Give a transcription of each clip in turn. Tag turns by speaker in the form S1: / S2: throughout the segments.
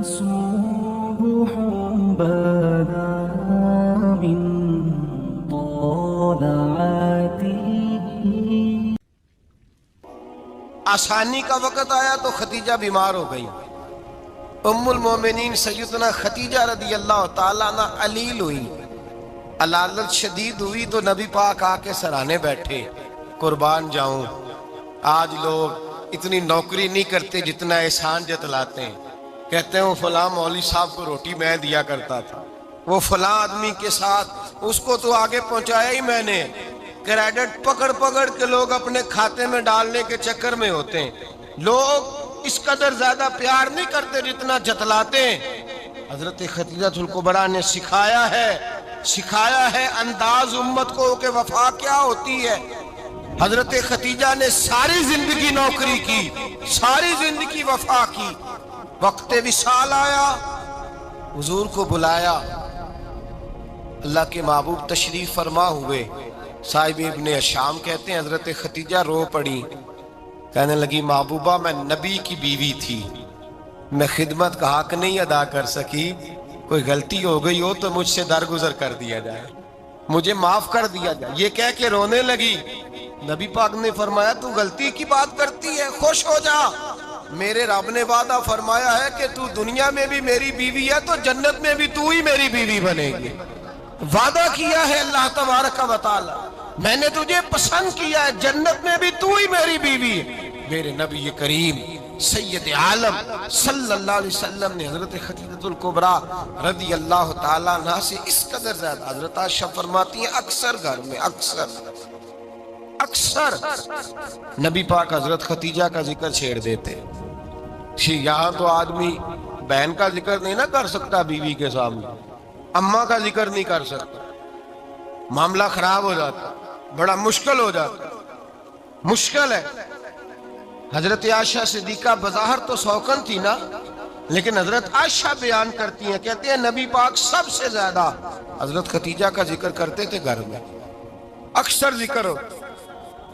S1: صبح بدا من طلعته.
S2: آسانی کا وقت آیا تو ختیجہ بیمار ہو گئی. ام المومنین سیدنا ختیجہ رضی اللہ تعالیٰ عنہ علیل ہوئی، علالت شدید ہوئی تو نبی پاک آ کے سرانے بیٹھے. قربان جاؤں، آج لوگ اتنی نوکری نہیں کرتے جتنا احسان جتلاتے ہیں. کہتے ہیں وہ فلاں مولوی صاحب کو روٹی میں دیا کرتا تھا، وہ فلاں آدمی کے ساتھ اس کو تو آگے پہنچایا ہی میں نے. کریڈٹ پکڑ پکڑ کے لوگ اپنے کھاتے میں ڈالنے کے چکر میں ہوتے ہیں. لوگ اس قدر زیادہ پیار نہیں کرتے جتنا جتلاتے ہیں. حضرت خدیجہ الکبریٰ نے سکھایا ہے انداز امت کو کہ وفا کیا ہوتی ہے. حضرت خدیجہ نے ساری زندگی نوکری کی، ساری زندگی وفا کی. وقت وصال آیا، حضور کو بلایا، اللہ کے محبوب تشریف فرما ہوئے. صاحب ابن شام کہتے ہیں حضرت خدیجہ رو پڑی، کہنے لگی محبوبہ میں نبی کی بیوی تھی، میں خدمت کا حق نہیں ادا کر سکی، کوئی غلطی ہو گئی ہو تو مجھ سے درگزر کر دیا جائے، مجھے معاف کر دیا جائے. یہ کہہ کے رونے لگی. نبی پاک نے فرمایا تو غلطی کی بات کرتی ہے، خوش ہو جا، میرے رب نے وعدہ فرمایا ہے کہ تو دنیا میں بھی میری بیوی ہے تو جنت میں بھی تو ہی میری بیوی بنے گی. وعدہ کیا ہے اللہ تبارک و تعالی، میں نے تجھے پسند کیا ہے، جنت میں بھی تو ہی میری بیوی ہے. میرے نبی کریم سید عالم صلی اللہ علیہ وسلم نے حضرت خدیجہ الکبریٰ رضی اللہ تعالیٰ عنہ سے اس قدر زیادہ، حضرت عائشہ فرماتی ہیں اکثر گھر میں اکثر نبی پاک حضرت خدیجہ کا ذکر چھیڑ دیتے. یہاں تو آدمی بہن کا ذکر نہیں نہ کر سکتا بیوی کے سامنے، اماں کا ذکر نہیں کر سکتا، معاملہ خراب ہو جاتا، بڑا مشکل ہو جاتا، مشکل ہے. حضرت عائشہ صدیقہ بظاہر تو سوکن تھی نا، لیکن حضرت عائشہ بیان کرتی ہیں، کہتے ہیں نبی پاک سب سے زیادہ حضرت خدیجہ کا ذکر کرتے تھے گھر میں، اکثر ذکر ہو.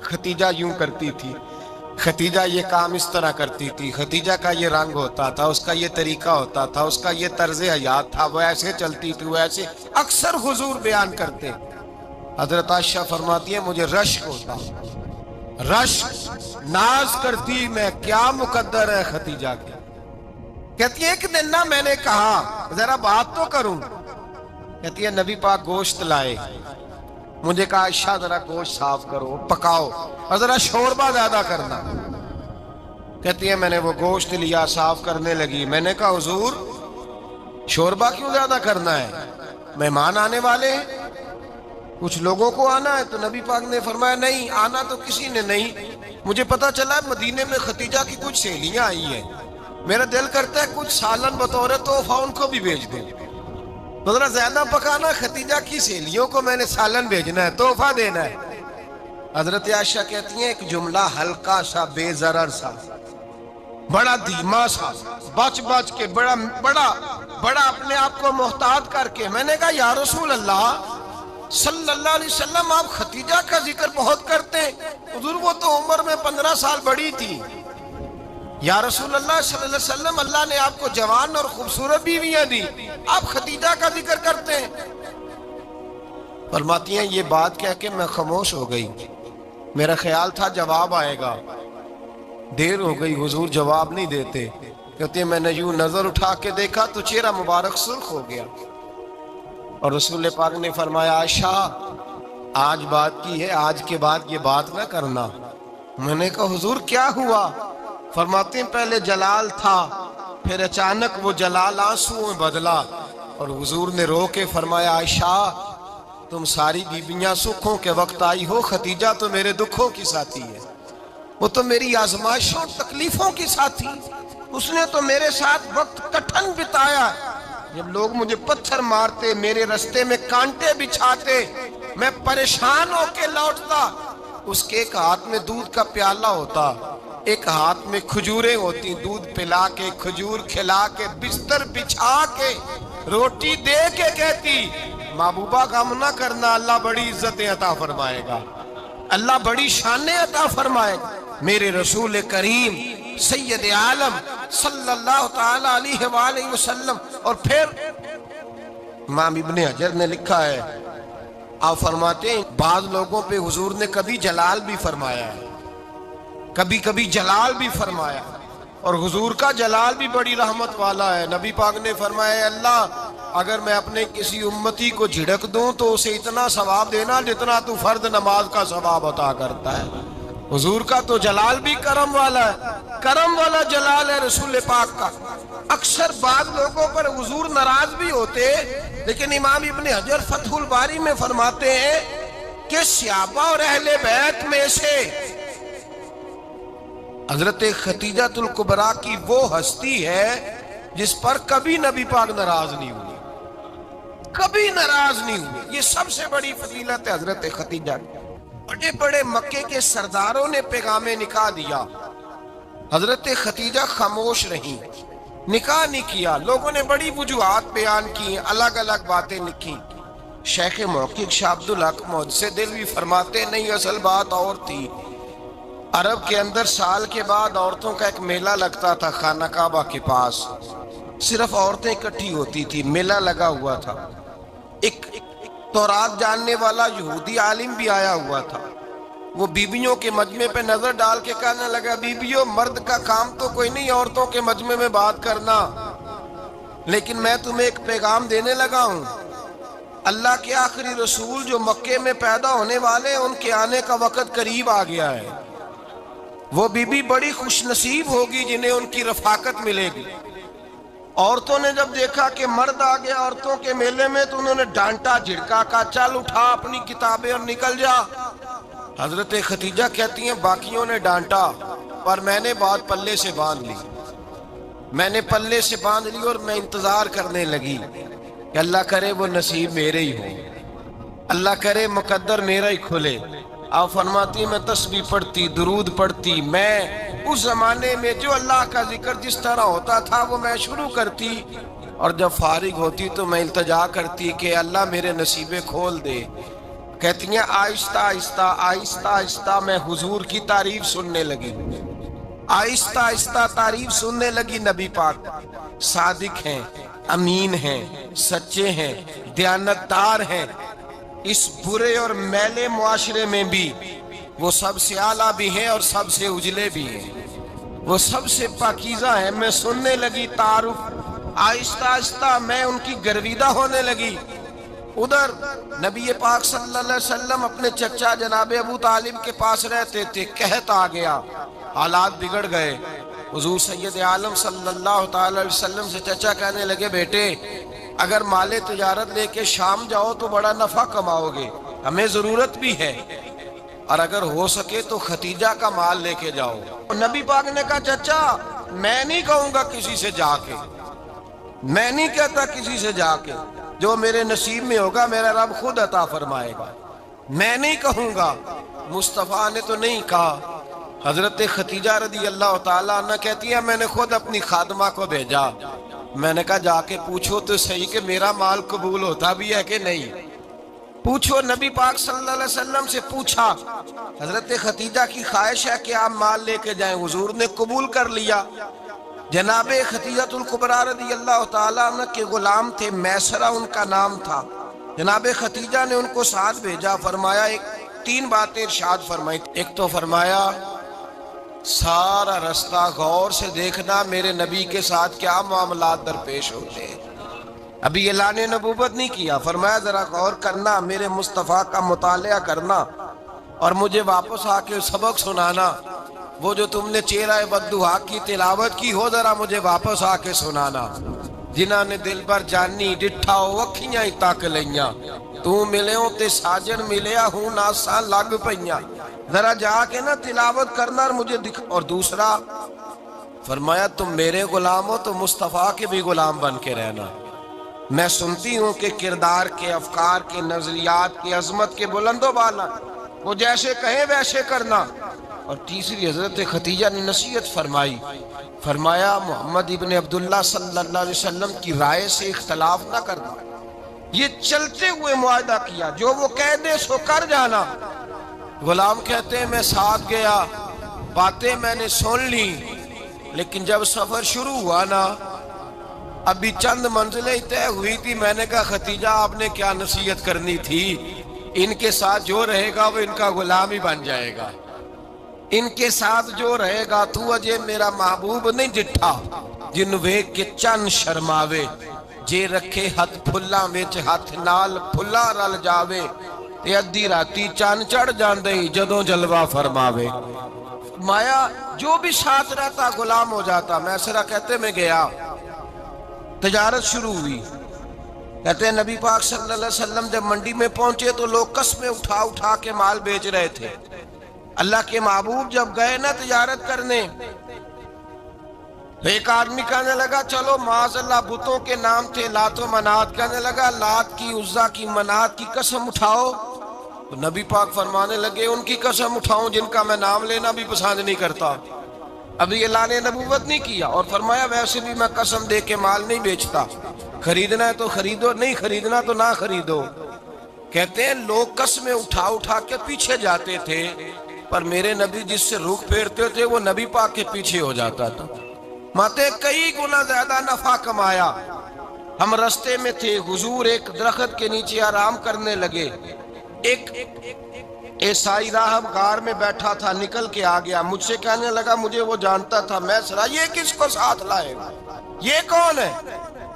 S2: خدیجہ یوں کرتی تھی، خدیجہ یہ کام اس طرح کرتی تھی، خدیجہ کا یہ رنگ ہوتا تھا، اس کا یہ طریقہ ہوتا تھا، اس کا یہ طرز حیات تھا، وہ ایسے چلتی تھی، وہ ایسے، اکثر حضور بیان کرتے. حضرت عائشہ فرماتی ہے مجھے رشک ہوتا، رشک، ناز کرتی میں کیا مقدر ہے خدیجہ کی. کہتی ہے ایک دن نا میں نے کہا ذرا بات تو کروں، کہتی ہے نبی پاک گوشت لائے، مجھے کہا عائشہ ذرا گوشت صاف کرو، پکاؤ اور ذرا شوربہ زیادہ کرنا. کہتی ہے میں نے وہ گوشت لیا، صاف کرنے لگی. میں نے کہا حضور شوربہ کیوں زیادہ کرنا ہے، مہمان آنے والے ہیں، کچھ لوگوں کو آنا ہے. تو نبی پاک نے فرمایا نہیں، آنا تو کسی نے نہیں، مجھے پتا چلا مدینے میں خدیجہ کی کچھ سہیلیاں آئی ہیں، میرا دل کرتا ہے کچھ سالن بطور تحفہ ان کو بھی بھیج دیں. تو ذرا زیادہ پکانا، خدیجہ کی سہیلیوں کو میں نے سالن بھیجنا ہے، تحفہ دینا ہے. حضرت عائشہ کہتی ہیں ایک جملہ ہلکا سا، بے ضرر سا، بڑا دھیما سا، بچ کے بڑا اپنے آپ کو محتاط کر کے میں نے کہا یا رسول اللہ صلی اللہ علیہ وسلم آپ خدیجہ کا ذکر بہت کرتے ہیں، حضور وہ تو عمر میں 15 سال بڑی تھی. یا رسول اللہ صلی اللہ علیہ وسلم اللہ نے آپ کو جوان اور خوبصورت بیویاں دی، آپ خدیجہ کا ذکر کرتے ہیں. فرماتی ہیں یہ بات کہہ کے میں خاموش ہو گئی، میرا خیال تھا جواب آئے گا، دیر ہو گئی حضور جواب نہیں دیتے. کہتے ہیں میں نے یوں نظر اٹھا کے دیکھا تو چہرہ مبارک سرخ ہو گیا، اور رسول پاک نے فرمایا عائشہ آج بات کی ہے، آج کے بعد یہ بات نہ کرنا. میں نے کہا حضور کیا ہوا؟ فرماتے ہیں پہلے جلال تھا، پھر اچانک وہ جلال آنسو میں بدلا، اور حضور نے رو کے فرمایا عائشہ تم ساری بیویاں سکھوں کے وقت آئی ہو، خدیجہ تو میرے دکھوں کی ساتھی ہے، وہ تو میری آزمائشوں تکلیفوں کی ساتھی، اس نے تو میرے ساتھ وقت کٹھن بتایا. جب لوگ مجھے پتھر مارتے، میرے رستے میں کانٹے بچھاتے، میں پریشان ہو کے لوٹتا، اس کے ایک ہاتھ میں دودھ کا پیالہ ہوتا، ایک ہاتھ میں کھجوریں ہوتی، دودھ پلا کے، کھجور کھلا کے، بستر بچھا کے، روٹی دے کے کہتی محبوبہ غم نہ کرنا، اللہ بڑی عزتیں عطا فرمائے گا، اللہ بڑی شانیں عطا فرمائے گا. میرے رسول کریم سید عالم صلی اللہ تعالی علیہ وآلہ وسلم. اور پھر امام ابن حجر نے لکھا ہے، آپ فرماتے ہیں بعض لوگوں پہ حضور نے کبھی جلال بھی فرمایا ہے، کبھی کبھی جلال بھی فرمایا، اور حضور کا جلال بھی بڑی رحمت والا ہے. نبی پاک نے فرمایا اے اللہ اگر میں اپنے کسی امتی کو جھڑک دوں تو اسے اتنا ثواب دینا جتنا تو فرض نماز کا ثواب عطا کرتا ہے. حضور کا تو جلال بھی کرم والا ہے، کرم والا جلال ہے رسول پاک کا. اکثر بعض لوگوں پر حضور ناراض بھی ہوتے، لیکن امام ابن حجر فتح الباری میں فرماتے ہیں کہ صحابہ اور اہل بیت میں سے حضرت خدیجہ الکبریٰ کی وہ ہستی ہے جس پر کبھی نبی پاک ناراض نہیں ہوئی، کبھی ناراض نہیں ہوئی. یہ سب سے بڑی فضیلت ہے حضرت خدیجہ کی. بڑے بڑے مکے کے سرداروں نے پیغام نکاح دیا، حضرت خدیجہ خاموش رہیں، نکاح نہیں کیا. لوگوں نے بڑی وجوہات بیان کی، الگ الگ باتیں لکھی. شیخ محقق شاہ عبدالحق محدث دہلوی فرماتے نہیں، اصل بات اور تھی. عرب کے اندر سال کے بعد عورتوں کا ایک میلہ لگتا تھا خانہ کعبہ کے پاس، صرف عورتیں اکٹھی ہوتی تھی، میلہ لگا ہوا تھا. ایک تورات جاننے والا یہودی عالم بھی آیا ہوا تھا. وہ بیبیوں کے مجمع پہ نظر ڈال کے کہنے لگا بیبیوں مرد کا کام تو کوئی نہیں عورتوں کے مجمع میں بات کرنا، لیکن میں تمہیں ایک پیغام دینے لگا ہوں. اللہ کے آخری رسول جو مکے میں پیدا ہونے والے ان کے آنے کا وقت قریب آ گیا ہے. وہ بیوی بڑی خوش نصیب ہوگی جنہیں ان کی رفاقت ملے گی. عورتوں نے جب دیکھا کہ مرد آ گیا عورتوں کے میلے میں تو انہوں نے ڈانٹا جھڑکا، کہا چل اٹھا اپنی کتابیں اور نکل جا. حضرت خدیجہ کہتی ہیں باقیوں نے ڈانٹا پر میں نے بات پلے سے باندھ لی، میں نے پلے سے باندھ لی اور میں انتظار کرنے لگی کہ اللہ کرے وہ نصیب میرے ہی ہو، اللہ کرے مقدر میرا ہی کھلے. آپ فرماتی میں تسبیح پڑھتی، درود پڑھتی. میں اس زمانے میں جو اللہ کا ذکر جس طرح ہوتا تھا وہ میں شروع کرتی، اور جب فارغ ہوتی تو میں التجا کرتی کہ اللہ میرے نصیبے کھول دے. کہتی ہیں آہستہ آہستہ آہستہ آہستہ میں حضور کی تعریف سننے لگی، آہستہ آہستہ تعریف سننے لگی. نبی پاک صادق ہیں، امین ہیں، سچے ہیں، دیانتدار ہیں. اس برے اور میلے معاشرے میں بھی وہ سب سے اعلیٰ بھی ہیں اور سب سے اجلے بھی ہیں، وہ سب سے پاکیزہ ہیں. میں سننے لگی تعارف، آہستہ آہستہ میں ان کی گرویدہ ہونے لگی. ادھر نبی پاک صلی اللہ علیہ وسلم اپنے چچا جناب ابو طالب کے پاس رہتے تھے. قحط آ گیا، حالات بگڑ گئے. حضور سید عالم صلی اللہ تعالی علیہ وسلم سے چچا کہنے لگے بیٹے اگر مال تجارت لے کے شام جاؤ تو بڑا نفع کماؤ گے، ہمیں ضرورت بھی ہے، اور اگر ہو سکے تو خدیجہ کا مال لے کے جاؤ. نبی پاک نے کہا چچا میں نہیں کہوں گا کسی سے جا کے، میں نہیں کہتا کسی سے جا کے، جو میرے نصیب میں ہوگا میرا رب خود عطا فرمائے گا، میں نہیں کہوں گا. مصطفیٰ نے تو نہیں کہا. حضرت خدیجہ رضی اللہ تعالیٰ عنہ کہتی ہے میں نے خود اپنی خادمہ کو بھیجا. میں نے کہا جا کے پوچھو تو صحیح کہ میرا مال قبول ہوتا بھی ہے کہ نہیں، پوچھو. نبی پاک صلی اللہ علیہ وسلم سے پوچھا. حضرت خدیجہ کی خواہش ہے کہ آپ مال لے کے جائیں، حضور نے قبول کر لیا. جناب خدیجہ الکبریٰ رضی اللہ تعالیٰ عنہ کے غلام تھے، میسرہ ان کا نام تھا. جناب خدیجہ نے ان کو ساتھ بھیجا. فرمایا تین باتیں ارشاد فرمائی. ایک تو فرمایا سارا رستہ غور سے دیکھنا میرے نبی کے ساتھ کیا معاملات درپیش ہوتے ہیں. ابھی اعلان نبوت نہیں کیا، فرمایا ذرا غور کرنا، میرے مصطفیٰ کا مطالعہ کرنا اور مجھے واپس آ کے سبق سنانا. وہ جو تم نے چہرہ بددعا کی تلاوت کی ہو ذرا مجھے واپس آ کے سنانا. جنہاں نے دل بر جانی ڈٹھا ہو اکھیاں ہی تک لیاں، تو ملے تے ساجن ملیا ہوں ناساں لگ پئیاں. ذرا جا کے نا تلاوت کرنا اور مجھے اور دوسرا فرمایا تم میرے غلام ہو تو مصطفیٰ کے بھی غلام بن کے رہنا. میں سنتی ہوں کہ کردار کے، افکار کے، نظریات کے، عظمت کے بلند و بالا، وہ جیسے کہیں ویسے کرنا. اور تیسری حضرت خدیجہ نے نصیحت فرمائی. فرمایا محمد ابن عبداللہ صلی اللہ علیہ وسلم کی رائے سے اختلاف نہ کرنا. یہ چلتے ہوئے معاہدہ کیا، جو وہ کہہ دے سو کر جانا. غلام کہتے ہیں میں ساتھ گیا، باتیں میں نے سن لی، لیکن جب سفر شروع ہوا نا، ابھی چند منزلیں طے ہوئی تھی، میں نے کہا ختیجہ آپ نے کیا نصیحت کرنی تھی، ان کے ساتھ جو رہے گا وہ ان کا غلام ہی بن جائے گا، ان کے ساتھ جو رہے گا تو اجے میرا محبوب نہیں جٹھا جن ویک کے چن شرماوے، جے رکھے ہاتھ پھلاں وچ ہاتھ نال پھلا رل جاوے، تے ادھی راتی چن چڑھ جاندے جدوں جلوہ فرماوے۔ مایا جو بھی ساتھ رہتا غلام ہو جاتا۔ میسرہ کہتے میں گیا، تجارت شروع ہوئی۔ کہتے ہیں نبی پاک صلی اللہ علیہ وسلم جب منڈی میں پہنچے تو لوگ قسمیں اٹھا اٹھا کے مال بیچ رہے تھے۔ اللہ کے محبوب جب گئے نا تجارت کرنے، ایک آدمی کہنے لگا چلو معاذ اللہ بتوں کے نام تھے لات و منات، کہنے لگا لات کی عزا کی منات کی قسم اٹھاؤ، تو نبی پاک فرمانے لگے ان کی قسم اٹھاؤں جن کا میں نام لینا بھی پسند نہیں کرتا۔ ابھی اللہ نے نبوت نہیں کیا، اور فرمایا ویسے بھی میں قسم دے کے مال نہیں بیچتا، خریدنا ہے تو خریدو، نہیں خریدنا تو نہ خریدو۔ کہتے ہیں لوگ قسمیں اٹھا اٹھا کے پیچھے جاتے تھے، پر میرے نبی جس سے رخ پھیرتے تھے وہ نبی پاک کے پیچھے ہو جاتا تھا۔ ماتے کئی گنا زیادہ نفع کمایا۔ ہم رستے میں تھے، حضور ایک درخت کے نیچے آرام کرنے لگے، ایک عیسائی راہب غار میں بیٹھا تھا، نکل کے آ گیا، مجھ سے کہنے لگا مجھے وہ جانتا تھا، میں سرا یہ کس کو ساتھ لائے گا، یہ کون ہے؟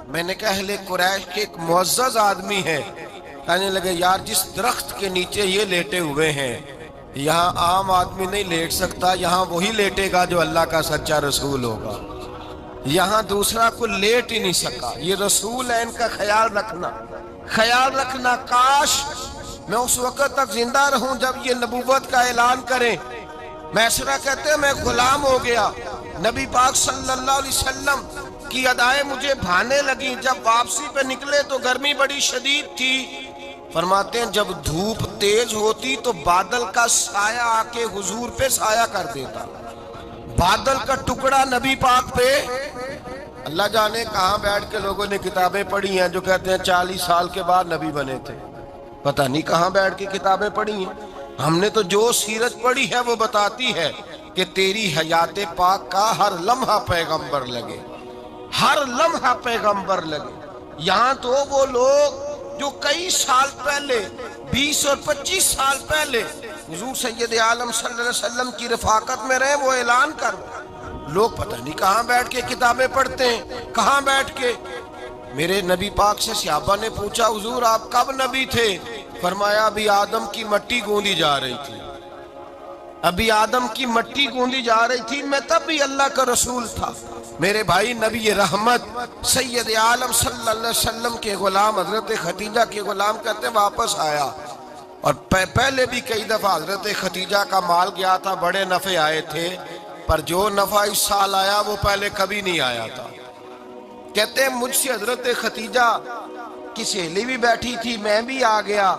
S2: میں نے کہا اہل قریش کے ایک معزز آدمی ہے۔ کہنے لگے یار جس درخت کے نیچے یہ لیٹے ہوئے ہیں یہاں عام آدمی نہیں لیٹ سکتا، یہاں وہی لیٹے گا جو اللہ کا سچا رسول ہوگا، یہاں دوسرا کو لیٹ ہی نہیں سکا، یہ رسول ہے، ان کا خیال رکھنا، کاش میں اس وقت تک زندہ رہوں جب یہ نبوت کا اعلان کریں۔ میسرہ کہتے ہیں میں غلام ہو گیا، نبی پاک صلی اللہ علیہ وسلم کی ادائیں مجھے بھانے لگیں۔ جب واپسی پہ نکلے تو گرمی بڑی شدید تھی، فرماتے ہیں جب دھوپ تیز ہوتی تو بادل کا سایہ آ کے حضور پہ سایہ کر دیتا، بادل کا ٹکڑا نبی پاک پہ۔ اللہ جانے کہاں بیٹھ کے لوگوں نے کتابیں پڑھی ہیں جو کہتے ہیں 40 سال کے بعد نبی بنے تھے، پتہ نہیں کہاں بیٹھ کے کتابیں پڑھی ہیں۔ ہم نے تو جو سیرت پڑھی ہے وہ بتاتی ہے کہ تیری حیات پاک کا ہر لمحہ پیغمبر لگے، ہر لمحہ پیغمبر لگے۔ یہاں تو وہ لوگ جو کئی سال پہلے 20 اور 25 سال پہلے حضور سید عالم صلی اللہ علیہ وسلم کی رفاقت میں رہے، وہ اعلان کر لوگ پتہ نہیں کہاں بیٹھ کے کتابیں پڑھتے ہیں، کہاں بیٹھ کے۔ میرے نبی پاک سے صحابہ نے پوچھا حضور آپ کب نبی تھے؟ فرمایا ابھی آدم کی مٹی گوندی جا رہی تھی، ابھی آدم کی مٹی گوندی جا رہی تھی، میں تب بھی اللہ کا رسول تھا۔ میرے بھائی نبی رحمت سید عالم صلی اللہ علیہ وسلم کے غلام حضرت ختیجہ کے غلام کہتے واپس آیا، اور پہلے بھی کئی دفعہ حضرت ختیجہ کا مال گیا تھا، بڑے نفع آئے تھے، پر جو نفع اس سال آیا وہ پہلے کبھی نہیں آیا تھا۔ کہتے ہیں مجھ سے حضرت ختیجہ کی سہیلی بھی بیٹھی تھی، میں بھی آ گیا،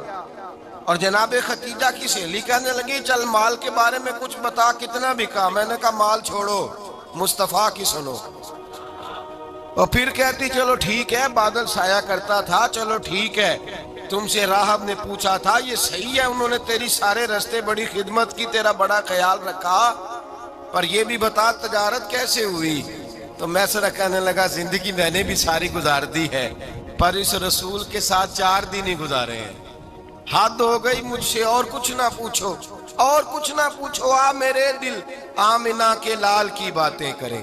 S2: اور جناب ختیجہ کی سہیلی کہنے لگی چل مال کے بارے میں کچھ بتا، کتنا بکا؟ میں نے کہا مال چھوڑو، مصطفیٰ کی سنو۔ اور پھر کہتی چلو ٹھیک ہے، بادل سایہ کرتا تھا، چلو ٹھیک ہے، تم سے راہب نے پوچھا تھا یہ صحیح ہے، انہوں نے تیری سارے رستے بڑی خدمت کی، تیرا بڑا خیال رکھا، پر یہ بھی بتا تجارت کیسے ہوئی؟ تو میں سر کہنے لگا زندگی میں نے بھی ساری گزار دی ہے، پر اس رسول کے ساتھ 4 دن ہی گزارے ہیں، حد ہو گئی مجھ سے، اور کچھ نہ پوچھو، اور کچھ نہ پوچھو، آ میرے دل آمنہ کے لال کی باتیں کریں،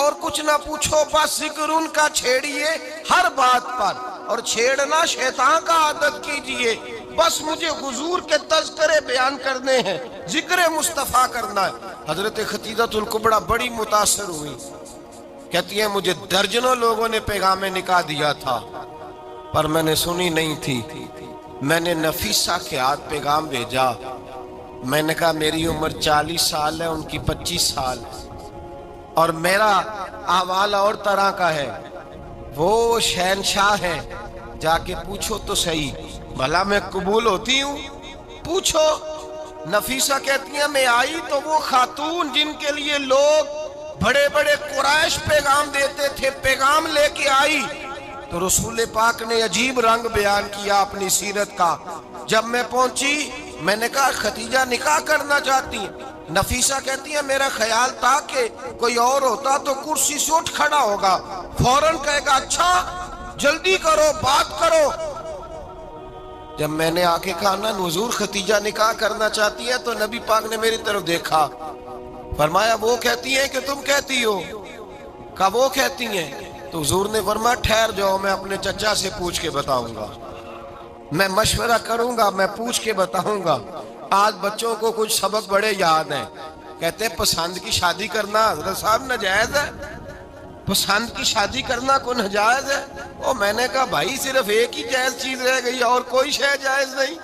S2: اور کچھ نہ پوچھو، بس ذکر ان کا چھیڑیے ہر بات پر، اور چھیڑنا شیطان کا عادت کیجئے، بس مجھے حضور کے تذکرے بیان کرنے ہیں، ذکر مصطفیٰ کرنا ہے۔ حضرت ختیجہ الکبریٰ بڑی متاثر ہوئی، کہتی ہیں مجھے درجنوں لوگوں نے پیغام نکاح دیا تھا، پر میں نے سنی نہیں تھی، میں نے نفیسہ کے ہاتھ پیغام بھیجا، میں نے کہا میری عمر 40 سال ہے، ان کی 25 سال، اور میرا اعمال اور طرح کا ہے، وہ شہنشاہ ہے، جا کے پوچھو تو صحیح، بھلا میں قبول ہوتی ہوں؟ پوچھو۔ نفیسہ کہتی ہیں میں آئی تو وہ خاتون جن کے لیے لوگ بڑے بڑے قریش پیغام دیتے تھے، پیغام لے کے آئی، تو رسول پاک نے عجیب رنگ بیان کیا اپنی سیرت کا۔ جب میں پہنچی میں نے کہا ختیجہ نکاح کرنا چاہتی ہیں؟ نفیسہ کہتی ہے میرا خیال تھا کہ کوئی اور ہوتا تو کرسی سے اٹھ کھڑا ہوگا، فوراً کہے گا اچھا جلدی کرو بات کرو۔ جب میں نے آ کے کہا نا حضور ختیجہ نکاح کرنا چاہتی ہے، تو نبی پاک نے میری طرف دیکھا، فرمایا وہ کہتی ہیں کہ تم کہتی ہو؟ کہا وہ کہتی ہیں۔ تو حضور نے فرمایا ٹھہر جاؤ، میں اپنے چچا سے پوچھ کے بتاؤں گا، میں مشورہ کروں گا، میں پوچھ کے بتاؤں گا۔ آج بچوں کو کچھ سبق بڑے یاد ہیں، کہتے ہیں پسند کی شادی کرنا حضرت صاحب ناجائز ہے، پسند کی شادی کرنا کو ناجائز ہے۔ اور میں نے کہا بھائی صرف ایک ہی جائز چیز رہ گئی اور کوئی شے جائز نہیں،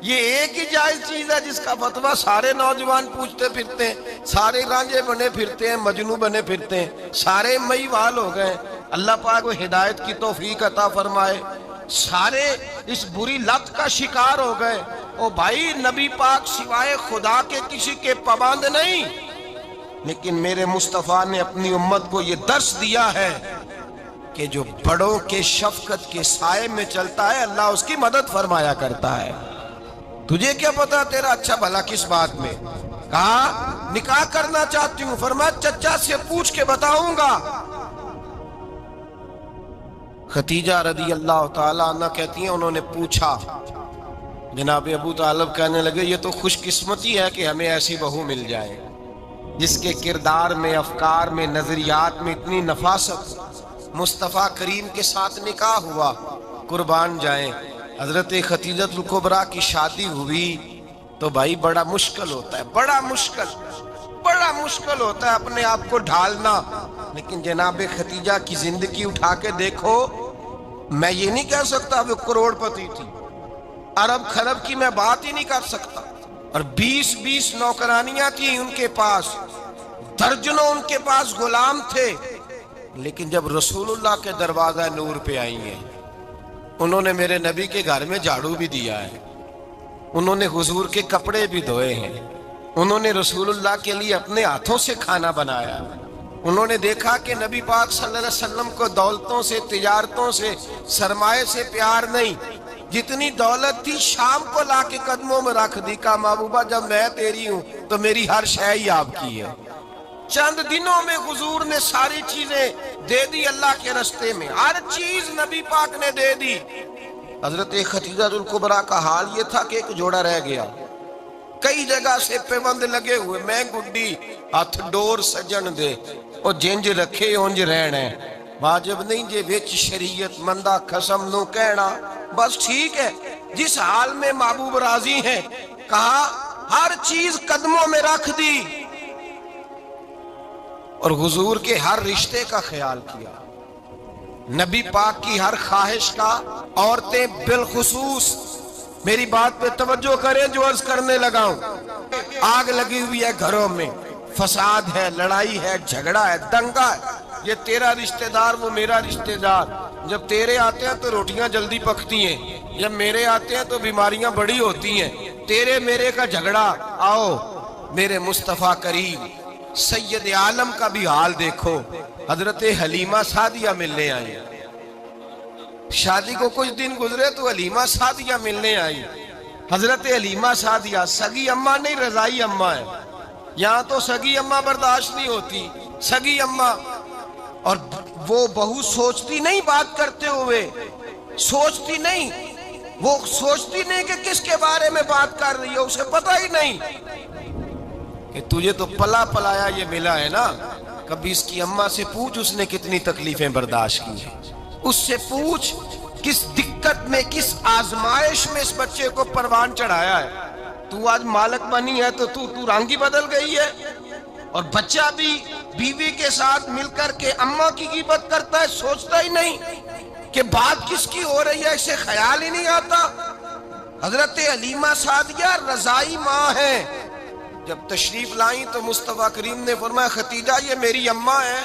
S2: یہ ایک ہی جائز چیز ہے جس کا فتویٰ سارے نوجوان پوچھتے پھرتے ہیں، سارے رانجے بنے پھرتے ہیں، مجنوں بنے پھرتے ہیں، سارے مئی وال ہو گئے۔ اللہ پاک وہ ہدایت کی توفیق عطا فرمائے، سارے اس بری لت کا شکار ہو گئے۔ او بھائی نبی پاک سوائے خدا کے کسی کے پابند نہیں، لیکن میرے مصطفیٰ نے اپنی امت کو یہ درس دیا ہے کہ جو بڑوں کے شفقت کے سائے میں چلتا ہے اللہ اس کی مدد فرمایا کرتا ہے۔ تجھے کیا پتا تیرا اچھا بھلا کس بات میں؟ کہا نکاح کرنا چاہتی ہوں، فرمایا چچا سے پوچھ کے بتاؤں گا۔ ختیجہ رضی اللہ تعالیٰ عنہ کہتی ہیں انہوں نے پوچھا، جناب ابو طالب کہنے لگے یہ تو خوش قسمتی ہے کہ ہمیں ایسی بہو مل جائے جس کے کردار میں، افکار میں، نظریات میں اتنی نفاست۔ مصطفیٰ کریم کے ساتھ نکاح ہوا، قربان جائیں۔ حضرت ختیجۃ الکبریٰ کی شادی ہوئی تو بھائی بڑا مشکل ہوتا ہے، بڑا مشکل ہوتا ہے اپنے آپ کو ڈھالنا، لیکن جناب ختیجہ کی زندگی اٹھا کے دیکھو، میں یہ نہیں کہہ سکتا وہ کروڑ پتی تھی، ارب خرب کی میں بات ہی نہیں کر سکتا، اور 20 نوکرانیاں تھیں ان کے پاس، درجنوں ان کے پاس غلام تھے، لیکن جب رسول اللہ کے دروازہ نور پہ آئی ہیں، انہوں نے میرے نبی کے گھر میں جھاڑو بھی دیا ہے، انہوں نے حضور کے کپڑے بھی دھوئے ہیں، انہوں نے رسول اللہ کے لیے اپنے ہاتھوں سے کھانا بنایا، انہوں نے دیکھا کہ نبی پاک صلی اللہ علیہ وسلم کو دولتوں سے، تجارتوں سے، سرمایے سے پیار نہیں، جتنی دولت تھی شام کو لا کے قدموں میں رکھ دی، کہا محبوبہ جب میں تیری ہوں تو میری ہر شے ہی آپ کی ہے۔ چند دنوں میں حضور نے ساری چیزیں دے دی اللہ کے رستے میں، ہر چیز نبی پاک نے دے دی۔ حضرت ختیجہ الکبریٰ کا حال یہ تھا کہ ایک جوڑا رہ گیا، کئی جگہ سے پیوند لگے ہوئے، میں گڈی ہاتھ ڈور سجن دے او جنج رکھے اونج رہنے، واجب نہیں جے وچ شریعت مندہ قسم نو کہنا، بس ٹھیک ہے جس حال میں محبوب راضی ہیں، کہا ہر چیز قدموں میں رکھ دی اور حضور کے ہر رشتے کا خیال کیا، نبی پاک کی ہر خواہش کا۔ عورتیں بالخصوص میری بات پہ توجہ کریں جو عرض کرنے لگا ہوں، آگ لگی ہوئی ہے گھروں میں، فساد ہے، لڑائی ہے، جھگڑا ہے، دنگا ہے، یہ تیرا رشتہ دار وہ میرا رشتہ دار، جب تیرے آتے ہیں تو روٹیاں جلدی پکتی ہیں، جب میرے آتے ہیں تو بیماریاں بڑی ہوتی ہیں، تیرے میرے کا جھگڑا۔ آؤ میرے مصطفیٰ کریم سید عالم کا بھی حال دیکھو، حضرت حلیمہ سعدیہ ملنے آئی، شادی کو کچھ دن گزرے تو حلیمہ سعدیہ ملنے آئی۔ حضرت حلیمہ سعدیہ سگی اماں نہیں رضائی اماں ہے، یہاں تو سگی اماں برداشت نہیں ہوتی، سگی اماں، اور وہ بہو سوچتی نہیں بات کرتے ہوئے، سوچتی نہیں، وہ سوچتی نہیں کہ کس کے بارے میں بات کر رہی ہے، اسے پتہ ہی نہیں کہ تجھے تو پلا پلایا یہ ملا ہے نا، کبھی اس کی اماں سے پوچھ اس نے کتنی تکلیفیں برداشت کی ہیں، اس سے پوچھ کس دقت میں، کس آزمائش میں اس بچے کو پروان چڑھایا ہے۔ تو آج مالک بنی ہے تو تو رنگ ہی بدل گئی ہے، اور بچہ بھی بیوی کے ساتھ مل کر کے اماں کی غیبت کرتا ہے، سوچتا ہی نہیں کہ بات کس کی ہو رہی ہے، اسے خیال ہی نہیں آتا۔ حضرت حلیمہ سعدیہ رضائی ماں ہے، جب تشریف لائیں تو مصطفیٰ کریم نے فرمایا ختیجہ یہ میری اماں ہے۔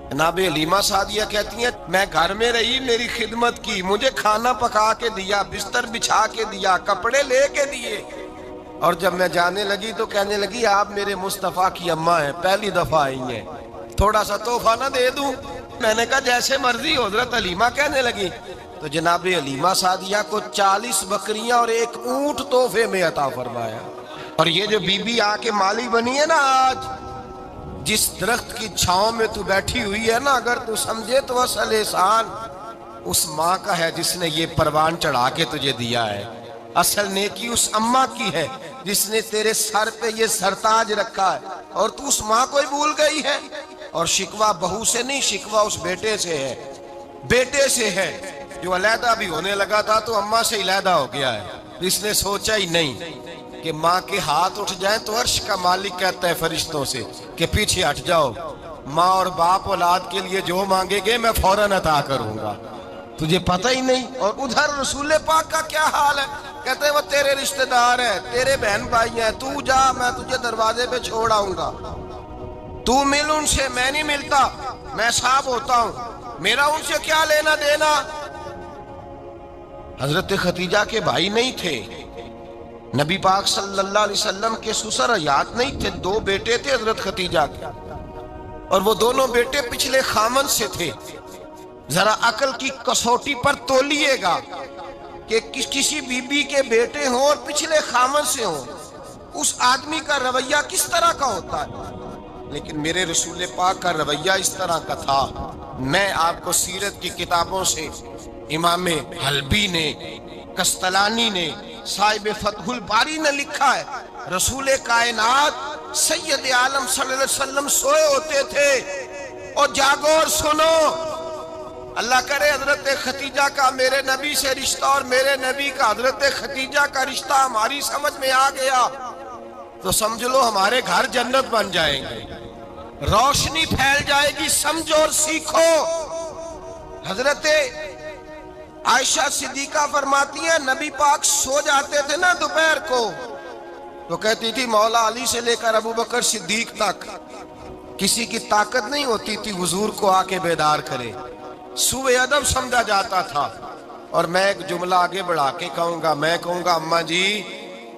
S2: جناب حلیمہ سعدیہ کہتی ہیں میں گھر میں رہی، میری خدمت کی، مجھے کھانا پکا کے دیا، بستر بچھا کے دیا، کپڑے لے کے دیے، اور جب میں جانے لگی تو کہنے لگی آپ میرے مصطفیٰ کی اماں ہیں، پہلی دفعہ آئی ہیں، تھوڑا سا تحفہ نہ دے دوں؟ میں نے کہا جیسے مرضی۔ حضرت حلیمہ کہنے لگی تو جناب حلیمہ سعدیہ کو 40 بکریاں اور 1 اونٹ تحفے میں عطا فرمایا۔ اور یہ جو بی بی آ کے مالی بنی ہے نا آج، جس درخت کی چھاؤں میں تو بیٹھی ہوئی ہے نا، اگر تو سمجھے تو اصل احسان اس ماں کا ہے جس نے یہ پروان چڑھا کے تجھے دیا ہے۔ اصل نیکی اس اماں کی ہے جس نے تیرے سر پہ یہ سرتاج رکھا ہے، اور تو اس ماں کو ہی بھول گئی ہے۔ اور شکوہ بہو سے نہیں، شکوہ اس بیٹے سے ہے، بیٹے سے ہے جو علیحدہ بھی ہونے لگا تھا تو اماں سے علیحدہ ہو گیا ہے۔ اس نے سوچا ہی نہیں کہ ماں کے ہاتھ اٹھ جائیں تو عرش کا مالک کہتا ہے فرشتوں سے کہ پیچھے ہٹ جاؤ، ماں اور باپ اولاد کے لیے جو مانگے گے میں فوراً عطا کروں گا، تجھے پتہ ہی نہیں۔ اور ادھر رسول پاک کا کیا حال ہے؟ کہتے ہیں وہ تیرے رشتہ دار ہیں، تیرے بہن بھائی ہیں، تو جا، میں تجھے دروازے پہ چھوڑ آؤں گا، تو مل ان سے، میں نہیں ملتا، میں صاحب ہوتا ہوں، میرا ان سے کیا لینا دینا۔ حضرت خدیجہ کے بھائی نہیں تھے، نبی پاک صلی اللہ علیہ وسلم کے سسر حیات نہیں تھے، دو بیٹے تھے حضرت خدیجہ کے، اور وہ دونوں بیٹے پچھلے خامن سے تھے۔ ذرا عقل کی کسوٹی پر تولیے گا کہ کسی بی بی کے بیٹے ہوں اور پچھلے خامن سے ہوں، اس آدمی کا رویہ کس طرح کا ہوتا ہے۔ لیکن میرے رسول پاک کا رویہ اس طرح کا تھا۔ میں آپ کو سیرت کی کتابوں سے، امام حلبی نے، کستلانی نے، صاحب فتح الباری نے لکھا ہے، رسول کائنات سید عالم صلی اللہ علیہ وسلم سوئے ہوتے تھے، اور جاگو اور سنو، اللہ کرے حضرت خدیجہ کا میرے نبی سے رشتہ اور میرے نبی کا حضرت خدیجہ کا رشتہ ہماری سمجھ میں آ گیا تو سمجھ لو ہمارے گھر جنت بن جائیں گے، روشنی پھیل جائے گی، سمجھو اور سیکھو۔ حضرت عائشہ صدیقہ فرماتی ہیں نبی پاک سو جاتے تھے نا دوپہر کو تو کہتی تھی مولا علی سے لے کر ابو بکر صدیق تک کسی کی طاقت نہیں ہوتی تھی حضور کو آ کے بیدار کرے، سوء ادب سمجھا جاتا تھا۔ اور میں ایک جملہ آگے بڑھا کے کہوں گا، میں کہوں گا اماں جی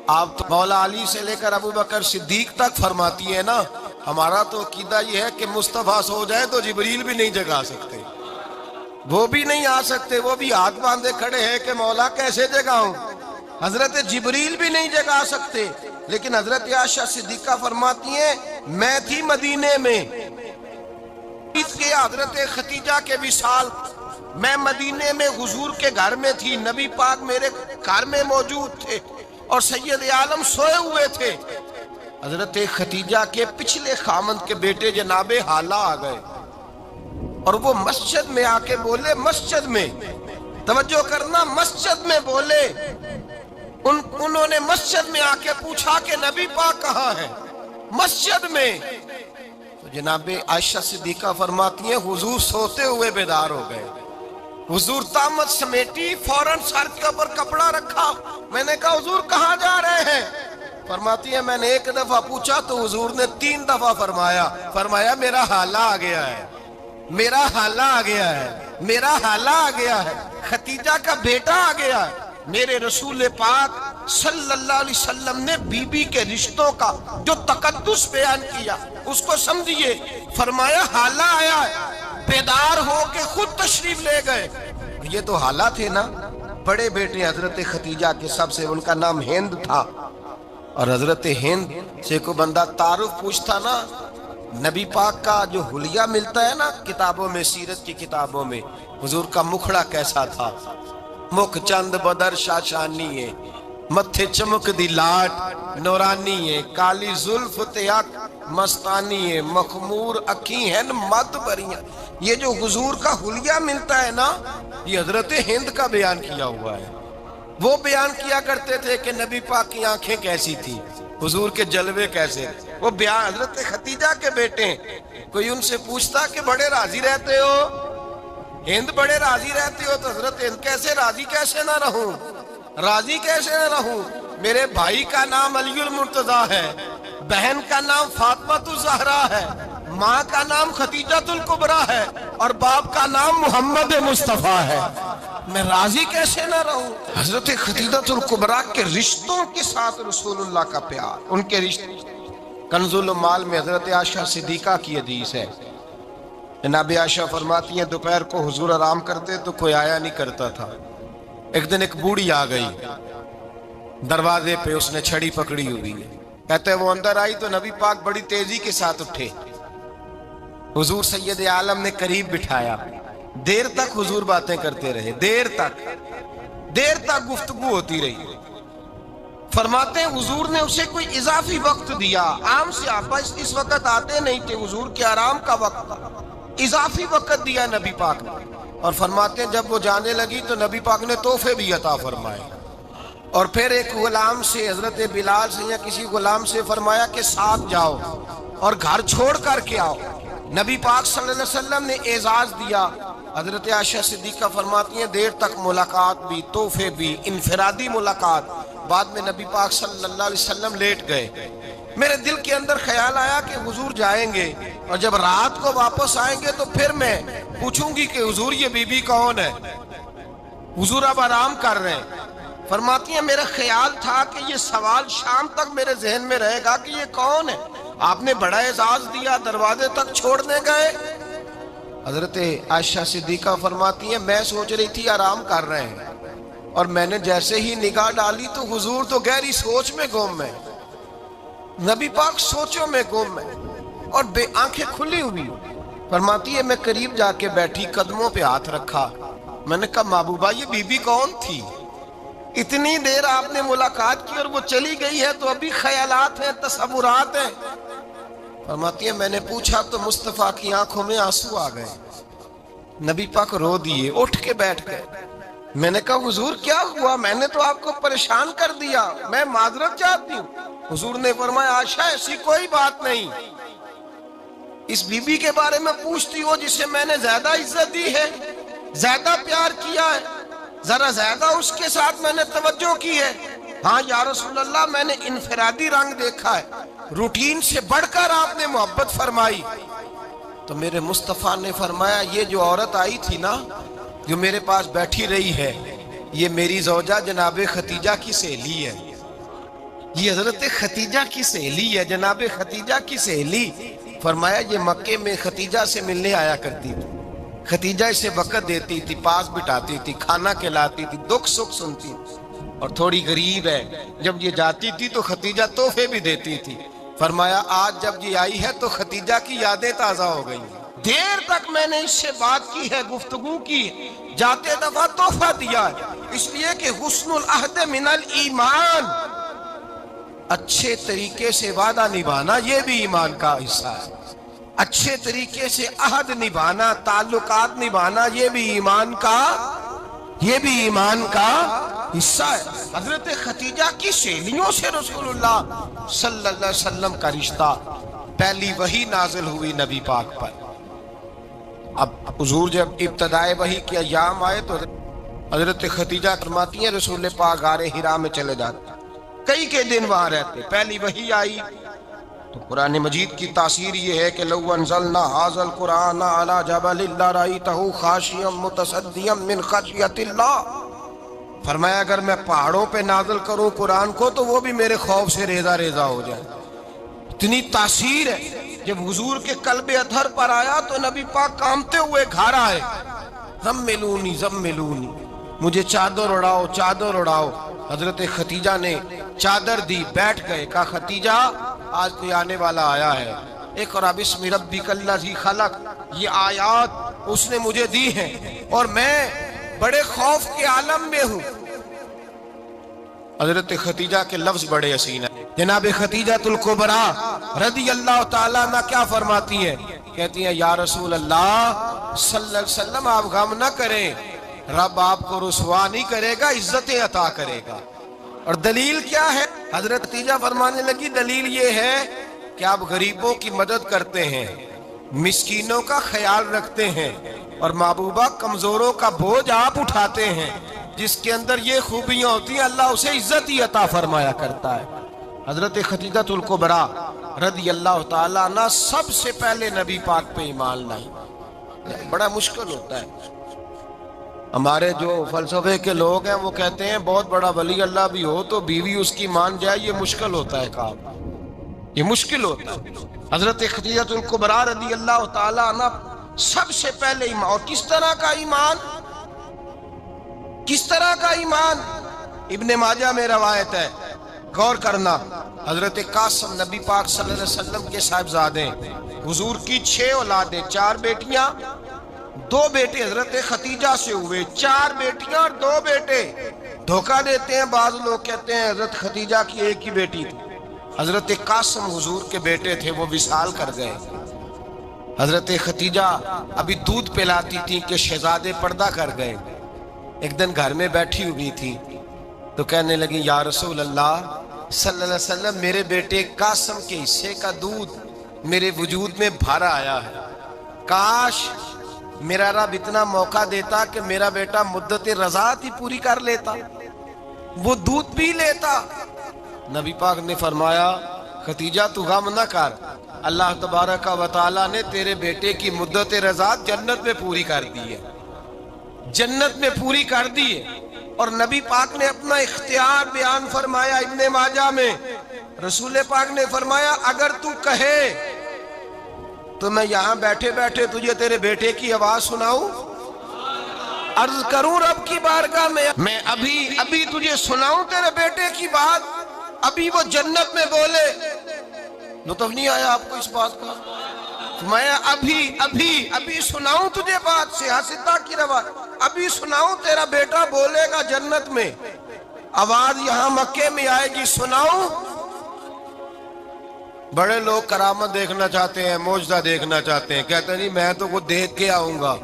S2: آپ تو مولا علی سے لے کر ابو بکر صدیق تک فرماتی ہے نا، ہمارا تو عقیدہ یہ ہے کہ مصطفیٰ سو جائے تو جبریل بھی نہیں جگا سکتے، وہ بھی نہیں آ سکتے، وہ بھی ہاتھ باندھے کھڑے ہیں کہ مولا کیسے جگاؤں، حضرت جبریل بھی نہیں جگا سکتے۔ لیکن حضرت عائشہ صدیقہ فرماتی ہیں میں تھی مدینے میں، حضرت خدیجہ کے وصال، میں مدینے میں حضور کے گھر میں تھی، نبی پاک میرے گھر میں موجود تھے اور سید عالم سوئے ہوئے تھے۔ حضرت خدیجہ کے پچھلے خامند کے بیٹے جناب حالہ آ گئے اور وہ مسجد میں آ کے بولے، مسجد میں توجہ کرنا، مسجد میں بولے، انہوں نے مسجد میں آ کے پوچھا کہ نبی پاک کہاں ہے، مسجد میں۔ تو جناب عائشہ صدیقہ فرماتی ہیں حضور سوتے ہوئے بیدار ہو گئے، حضور طامت سمیٹی، فوراً سر کے اوپر کپڑا رکھا، میں نے کہا حضور کہاں جا رہے ہیں؟ فرماتی ہے میں نے ایک دفعہ پوچھا تو حضور نے 3 دفعہ فرمایا میرا حالہ آ گیا ہے، میرا حالہ آ گیا ہے، میرا حالہ آ گیا ہے، خدیجہ کا بیٹا آ گیا ہے۔ میرے رسول پاک صلی اللہ علیہ وسلم نے بی بی کے رشتوں کا جو تقدس بیان کیا اس کو سمجھیے، فرمایا حالہ آیا ہے، بیدار ہو کے خود تشریف لے گئے۔ یہ تو حالہ تھے نا، بڑے بیٹے حضرت خدیجہ کے سب سے، ان کا نام ہند تھا، اور حضرت ہند سے کوئی بندہ تعارف پوچھتا نا، نبی پاک کا جو حلیہ ملتا ہے نا کتابوں میں، سیرت کی کتابوں میں، حضور کا مکھڑا کیسا تھا، مکھ چند بدر شاشانی ہے، متھے چمک دی لاٹ نورانی ہے، کالی زلف تیاک مستانی ہے، مخمور اکھی ہیں مد بریاں۔ یہ جو حضور کا حلیہ ملتا ہے نا، یہ حضرت ہند کا بیان کیا ہوا ہے۔ وہ بیان کیا کرتے تھے کہ نبی پاک کی آنکھیں کیسی تھی، حضور کے جلوے کیسے، وہ بیان حضرت خدیجہ کے بیٹے ہیں۔ کوئی ان سے پوچھتا کہ بڑے راضی رہتے ہو، ہند بڑے راضی رہتے ہو، تو حضرت ہند کیسے راضی کیسے نہ رہوں، راضی کیسے نہ رہوں، میرے بھائی کا نام علی المرتضیٰ ہے، بہن کا نام فاطمہ الزہرا ہے، ماں کا نام خدیجہ الکبریٰ ہے، اور باپ کا نام محمد مصطفیٰ ہے، میں راضی کیسے نہ رہوں۔ حضرت خدیجہ الکبریٰ کے رشتوں کے ساتھ رسول اللہ کا پیار، ان کے رشتے۔ کنز المال میں حضرت عائشہ صدیقہ کی حدیث ہے، جناب عائشہ فرماتی ہیں دوپہر کو حضور آرام کرتے تو کوئی آیا نہیں کرتا تھا، ایک دن ایک بوڑھی آ گئی، دروازے پہ اس نے چھڑی پکڑی ہوئی ہے، کہتے ہیں وہ اندر آئی تو نبی پاک بڑی تیزی کے ساتھ اٹھے، حضور سید عالم نے قریب بٹھایا، دیر تک حضور باتیں کرتے رہے، دیر تک گفتگو ہوتی رہی۔ فرماتے ہیں حضور نے اسے کوئی اضافی وقت دیا، عام سے آپ اس وقت آتے نہیں تھے، حضور کے آرام کا وقت تھا، اضافی وقت دیا نبی پاک نے۔ اور فرماتے ہیں جب وہ جانے لگی تو نبی پاک نے تحفے بھی عطا فرمائے، اور پھر ایک غلام سے، حضرت بلال سے یا کسی غلام سے فرمایا کہ ساتھ جاؤ اور گھر چھوڑ کر کے آؤ۔ نبی پاک صلی اللہ علیہ وسلم نے اعزاز دیا۔ حضرت عائشہ صدیقہ فرماتی ہیں دیر تک ملاقات بھی، تحفے بھی، انفرادی ملاقات۔ بعد میں نبی پاک صلی اللہ علیہ وسلم لیٹ گئے۔ میرے دل کے اندر خیال آیا کہ حضور جائیں گے اور جب رات کو واپس آئیں گے تو پھر میں پوچھوں گی کہ حضور یہ بی بی کون ہے؟ حضور اب آرام کر رہے ہیں۔ فرماتی ہیں میرا خیال تھا کہ یہ سوال شام تک میرے ذہن میں رہے گا کہ یہ کون ہے؟ آپ نے بڑا اعزاز دیا، دروازے تک چھوڑنے گئے۔ حضرت عائشہ صدیقہ فرماتی ہیں میں سوچ رہی تھی آرام کر رہے ہیں، اور میں نے جیسے ہی نگاہ ڈالی تو حضور تو گہری سوچ میں گم ہے، نبی پاک سوچوں میں گم ہے اور بے آنکھیں کھلی ہوئی۔ فرماتی ہے میں قریب جا کے بیٹھی، قدموں پہ ہاتھ رکھا، میں نے کہا محبوبہ یہ بی بی کون تھی؟ اتنی دیر آپ نے ملاقات کی اور وہ چلی گئی ہے تو ابھی خیالات ہیں، تصورات ہیں۔ فرماتی ہے میں نے پوچھا تو مصطفیٰ کی آنکھوں میں آنسو آ گئے، نبی پاک رو دیے، اٹھ کے بیٹھ گئے۔ میں نے کہا حضور کیا ہوا؟ میں نے تو آپ کو پریشان کر دیا، میں معذرت چاہتی ہوں۔ حضور نے فرمایا عائشہ ایسی کوئی بات نہیں، اس بی بی کے بارے میں پوچھتی ہو جسے میں نے زیادہ عزت دی ہے، زیادہ پیار کیا ہے، ذرا زیادہ اس کے ساتھ میں نے توجہ کی ہے۔ ہاں یا رسول اللہ میں نے انفرادی رنگ دیکھا ہے، روٹین سے بڑھ کر آپ نے محبت فرمائی۔ تو میرے مصطفیٰ نے فرمایا یہ جو عورت آئی تھی نا، جو میرے پاس بیٹھی رہی ہے، یہ میری زوجہ جناب ختیجہ کی سہیلی ہے، یہ حضرت ختیجہ کی سہیلی ہے، جناب ختیجہ کی سہیلی۔ فرمایا یہ مکے میں ختیجہ سے ملنے آیا کرتی تھی، ختیجہ اسے وقت دیتی تھی، پاس بٹھاتی تھی، کھانا کھلاتی تھی، دکھ سکھ سنتی تھی، اور تھوڑی غریب ہے، جب یہ جاتی تھی تو ختیجہ تحفے بھی دیتی تھی۔ فرمایا آج جب یہ آئی ہے تو ختیجہ کی یادیں تازہ ہو گئی، دیر تک میں نے اس سے بات کی ہے، گفتگو کی، جاتے دفعہ تحفہ دیا ہے، اس لیے کہ حسن العہد من الایمان، اچھے طریقے سے وعدہ نبھانا یہ بھی ایمان کا حصہ ہے، اچھے طریقے سے عہد نبھانا، تعلقات نبھانا یہ بھی ایمان کا حصہ ہے۔ حضرت ختیجہ کی سہیلیوں سے رسول اللہ صلی اللہ علیہ وسلم کا رشتہ، پہلی وحی نازل ہوئی نبی پاک پر۔ اب حضور جب ابتدائے وحی کے ایام آئے تو حضرت ختیجہ فرماتی ہیں رسول پاک غار حرا میں چلے جاتے، کئی کے دن وہاں رہتے، پہلی وحی آئی تو قرآن مجید کی تاثیر یہ ہے کہ لو انزلنا ھذا القرآن علی جبل لرأیتہ خاشعا متصدعا من خشیۃ اللہ۔ فرمایا اگر میں پہاڑوں پہ نازل کروں قرآن کو تو وہ بھی میرے خوف سے ریزہ ریزہ ہو جائے، اتنی تاثیر ہے۔ جب حضور کے قلب اطہر پر آیا تو نبی پاک کامتے ہوئے گھر آئے، زملونی زملونی، مجھے چادر اڑاؤ چادر اڑاؤ۔ حضرت ختیجہ نے چادر دی، بیٹھ گئے، کہا ختیجہ آج کوئی آنے والا آیا ہے، اقرأ بسم ربک الذی خلق، یہ آیات اس نے مجھے دی ہیں اور میں بڑے خوف کے عالم میں ہوں۔ حضرت ختیجہ کے لفظ بڑے حسین ہیں۔ جناب ختیجہ الکبریٰ رضی اللہ تعالیٰ عنہ کیا فرماتی ہیں؟ کہتی ہیں یا رسول اللہ صلی اللہ علیہ وسلم آپ غم نہ کریں، رب آپ کو رسوا نہیں کرے گا، عزتیں عطا کرے گا۔ اور دلیل کیا ہے؟ حضرت ختیجہ فرمانے لگی دلیل یہ ہے کہ آپ غریبوں کی مدد کرتے ہیں، مسکینوں کا خیال رکھتے ہیں، اور محبوبہ کمزوروں کا بوجھ آپ اٹھاتے ہیں۔ جس کے اندر یہ خوبیاں ہوتی ہیں اللہ اسے عزت ہی عطا فرمایا کرتا ہے۔ حضرت ختیجہ الکبریٰ رضی اللہ تعالیٰ عنہ سب سے پہلے نبی پاک پہ ایمان لائی۔ بڑا مشکل ہوتا ہے، ہمارے جو فلسفے کے لوگ ہیں وہ کہتے ہیں بہت بڑا ولی اللہ بھی ہو تو بیوی اس کی مان جائے، یہ مشکل ہوتا ہے کام، یہ مشکل ہوتا ہے۔ حضرت ختیجہ الکبریٰ رضی اللہ تعالیٰ عنہ سب سے پہلے ایمان، اور کس طرح کا ایمان؟ کس طرح کا ایمان؟ ابن ماجہ میں روایت ہے غور کرنا، حضرت قاسم نبی پاک صلی اللہ علیہ وسلم کے صاحبزادے، حضور کی 6 اولادیں، 4 بیٹیاں 2 بیٹے حضرت ختیجہ سے ہوئے، 4 بیٹیاں اور 2 بیٹے۔ دھوکہ دیتے ہیں بعض لوگ، کہتے ہیں حضرت ختیجہ کی ایک ہی بیٹی تھی۔ حضرت قاسم حضور کے بیٹے تھے، وہ وصال کر گئے۔ حضرت ختیجہ ابھی دودھ پلاتی تھی کہ شہزادے پردہ کر گئے۔ ایک دن گھر میں بیٹھی ہوئی تھی تو کہنے لگی یا رسول اللہ صلی اللہ علیہ وسلم، میرے بیٹے قاسم کے حصے کا دودھ میرے وجود میں بھر آیا ہے، کاش میرا رب اتنا موقع دیتا کہ میرا بیٹا مدت رضاعت ہی پوری کر لیتا، وہ دودھ پی لیتا۔ نبی پاک نے فرمایا ختیجہ تو غم نہ کر، اللہ تبارک و تعالیٰ نے تیرے بیٹے کی مدت رضاعت جنت میں پوری کر دی ہے، جنت میں پوری کر دی ہے۔ اور نبی پاک نے اپنا اختیار بیان فرمایا ابن ماجہ میں، رسول پاک نے فرمایا اگر تو کہے تو میں یہاں بیٹھے بیٹھے تجھے تیرے بیٹے کی آواز سناؤں، عرض کروں رب کی بارگاہ میں ابھی تجھے سناؤں تیرے بیٹے کی بات، ابھی وہ جنت میں بولے۔ لطف نہیں آیا آپ کو اس بات کا؟ میں ابھی سناؤں تجھے بات، سیاستہ کی روایت، ابھی سناؤں تیرا بیٹا بولے گا جنت میں، آواز یہاں مکے میں آئے گی، سناؤں؟ بڑے لوگ کرامت دیکھنا چاہتے ہیں، معجزہ دیکھنا چاہتے ہیں، کہتے ہیں نہیں میں تو وہ دیکھ کے آؤں گا۔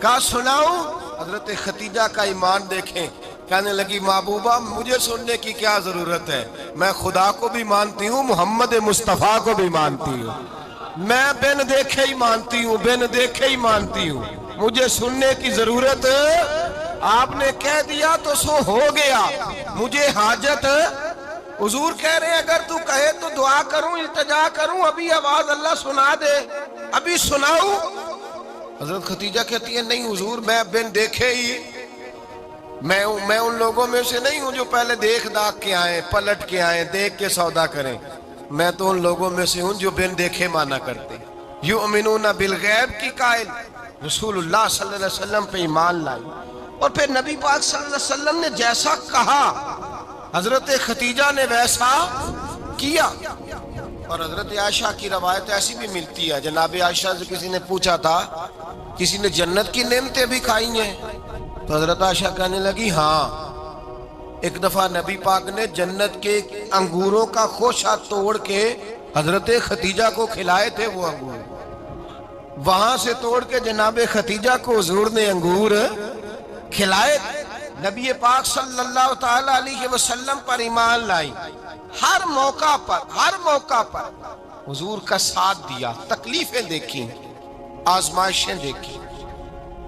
S2: کہا سناؤں؟ حضرت ختیجہ کا ایمان دیکھیں، کہنے لگی محبوبہ مجھے سننے کی کیا ضرورت ہے، میں خدا کو بھی مانتی ہوں، محمد مصطفیٰ کو بھی مانتی ہوں، میں بن دیکھے ہی مانتی ہوں، بن دیکھے ہی مانتی ہوں، مجھے سننے کی ضرورت آپ نے کہہ دیا تو سو ہو گیا، مجھے حاجت۔ حضور کہہ رہے ہیں اگر تو کہے تو دعا کروں، التجا کروں، ابھی آواز اللہ سنا دے، ابھی سناؤں؟ حضرت ختیجہ کہتی ہے نہیں حضور میں بن دیکھے ہی، میں ان لوگوں میں سے نہیں ہوں جو پہلے دیکھ داکھ کے آئیں، پلٹ کے آئیں، دیکھ کے سودا کریں، میں تو ان لوگوں میں سے ہوں جو بن دیکھے مانا کرتے، یؤمنون بالغیب کی قائل، رسول اللہ صلی اللہ علیہ وسلم پہ ایمان لائی۔ اور پھر نبی پاک صلی اللہ علیہ وسلم نے جیسا کہا حضرت ختیجہ نے ویسا کیا۔ اور حضرت عائشہ کی روایت ایسی بھی ملتی ہے، جناب عائشہ سے کسی نے پوچھا تھا کسی نے جنت کی نعمتیں بھی کھائی ہیں؟ تو حضرت عائشہ کہنے لگی ہاں، ایک دفعہ نبی پاک نے جنت کے انگوروں کا خوشہ توڑ کے حضرت ختیجہ کو کھلائے تھے، وہ انگور وہاں سے توڑ کے جناب ختیجہ کو حضور نے انگور کھلائے۔ نبی پاک صلی اللہ تعالی علیہ وسلم پر ایمان لائی، ہر موقع پر حضور کا ساتھ دیا، تکلیفیں دیکھی، آزمائشیں دیکھی۔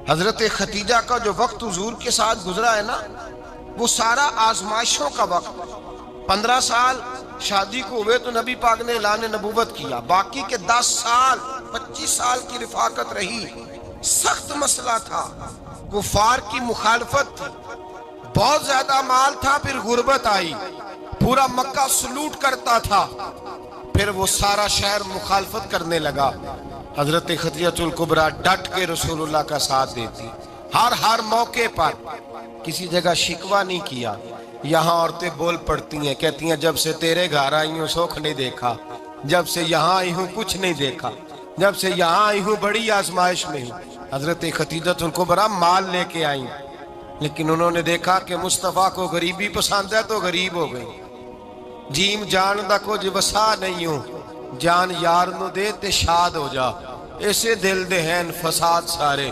S2: حضرت ختیجہ کا جو وقت حضور کے ساتھ گزرا ہے نا، وہ سارا آزمائشوں کا وقت۔ 15 سال شادی کو ہوئے تو نبی پاک نے اعلان نبوت کیا، باقی کے 10 سال 25 سال کی رفاقت رہی، سخت مسئلہ تھا، کفار کی مخالفت تھی، بہت زیادہ مال تھا، پھر غربت آئی، پورا مکہ سلوٹ کرتا تھا، پھر وہ سارا شہر مخالفت کرنے لگا۔ حضرت ختیجہ الکبریٰ ڈٹ کے رسول اللہ کا ساتھ دیتی، ہر موقع پر کسی جگہ شکوہ نہیں کیا۔ یہاں عورتیں بول پڑتی ہیں، کہتی ہیں جب سے تیرے گھر آئی ہوں سوکھ نہیں دیکھا، جب سے یہاں آئی ہوں کچھ نہیں دیکھا، جب سے یہاں آئی ہوں بڑی آزمائش میں ہوں۔ حضرت ختیجہ الکبریٰ مال لے کے آئیں، لیکن انہوں نے دیکھا کہ مصطفیٰ کو غریبی پسند ہے تو غریب ہو گئی۔ جیم جان دا کچھ وسا نہیں ہوں، جان یار نو دے تے شاد ہو جا، ایسے دل دے ہیں فساد سارے،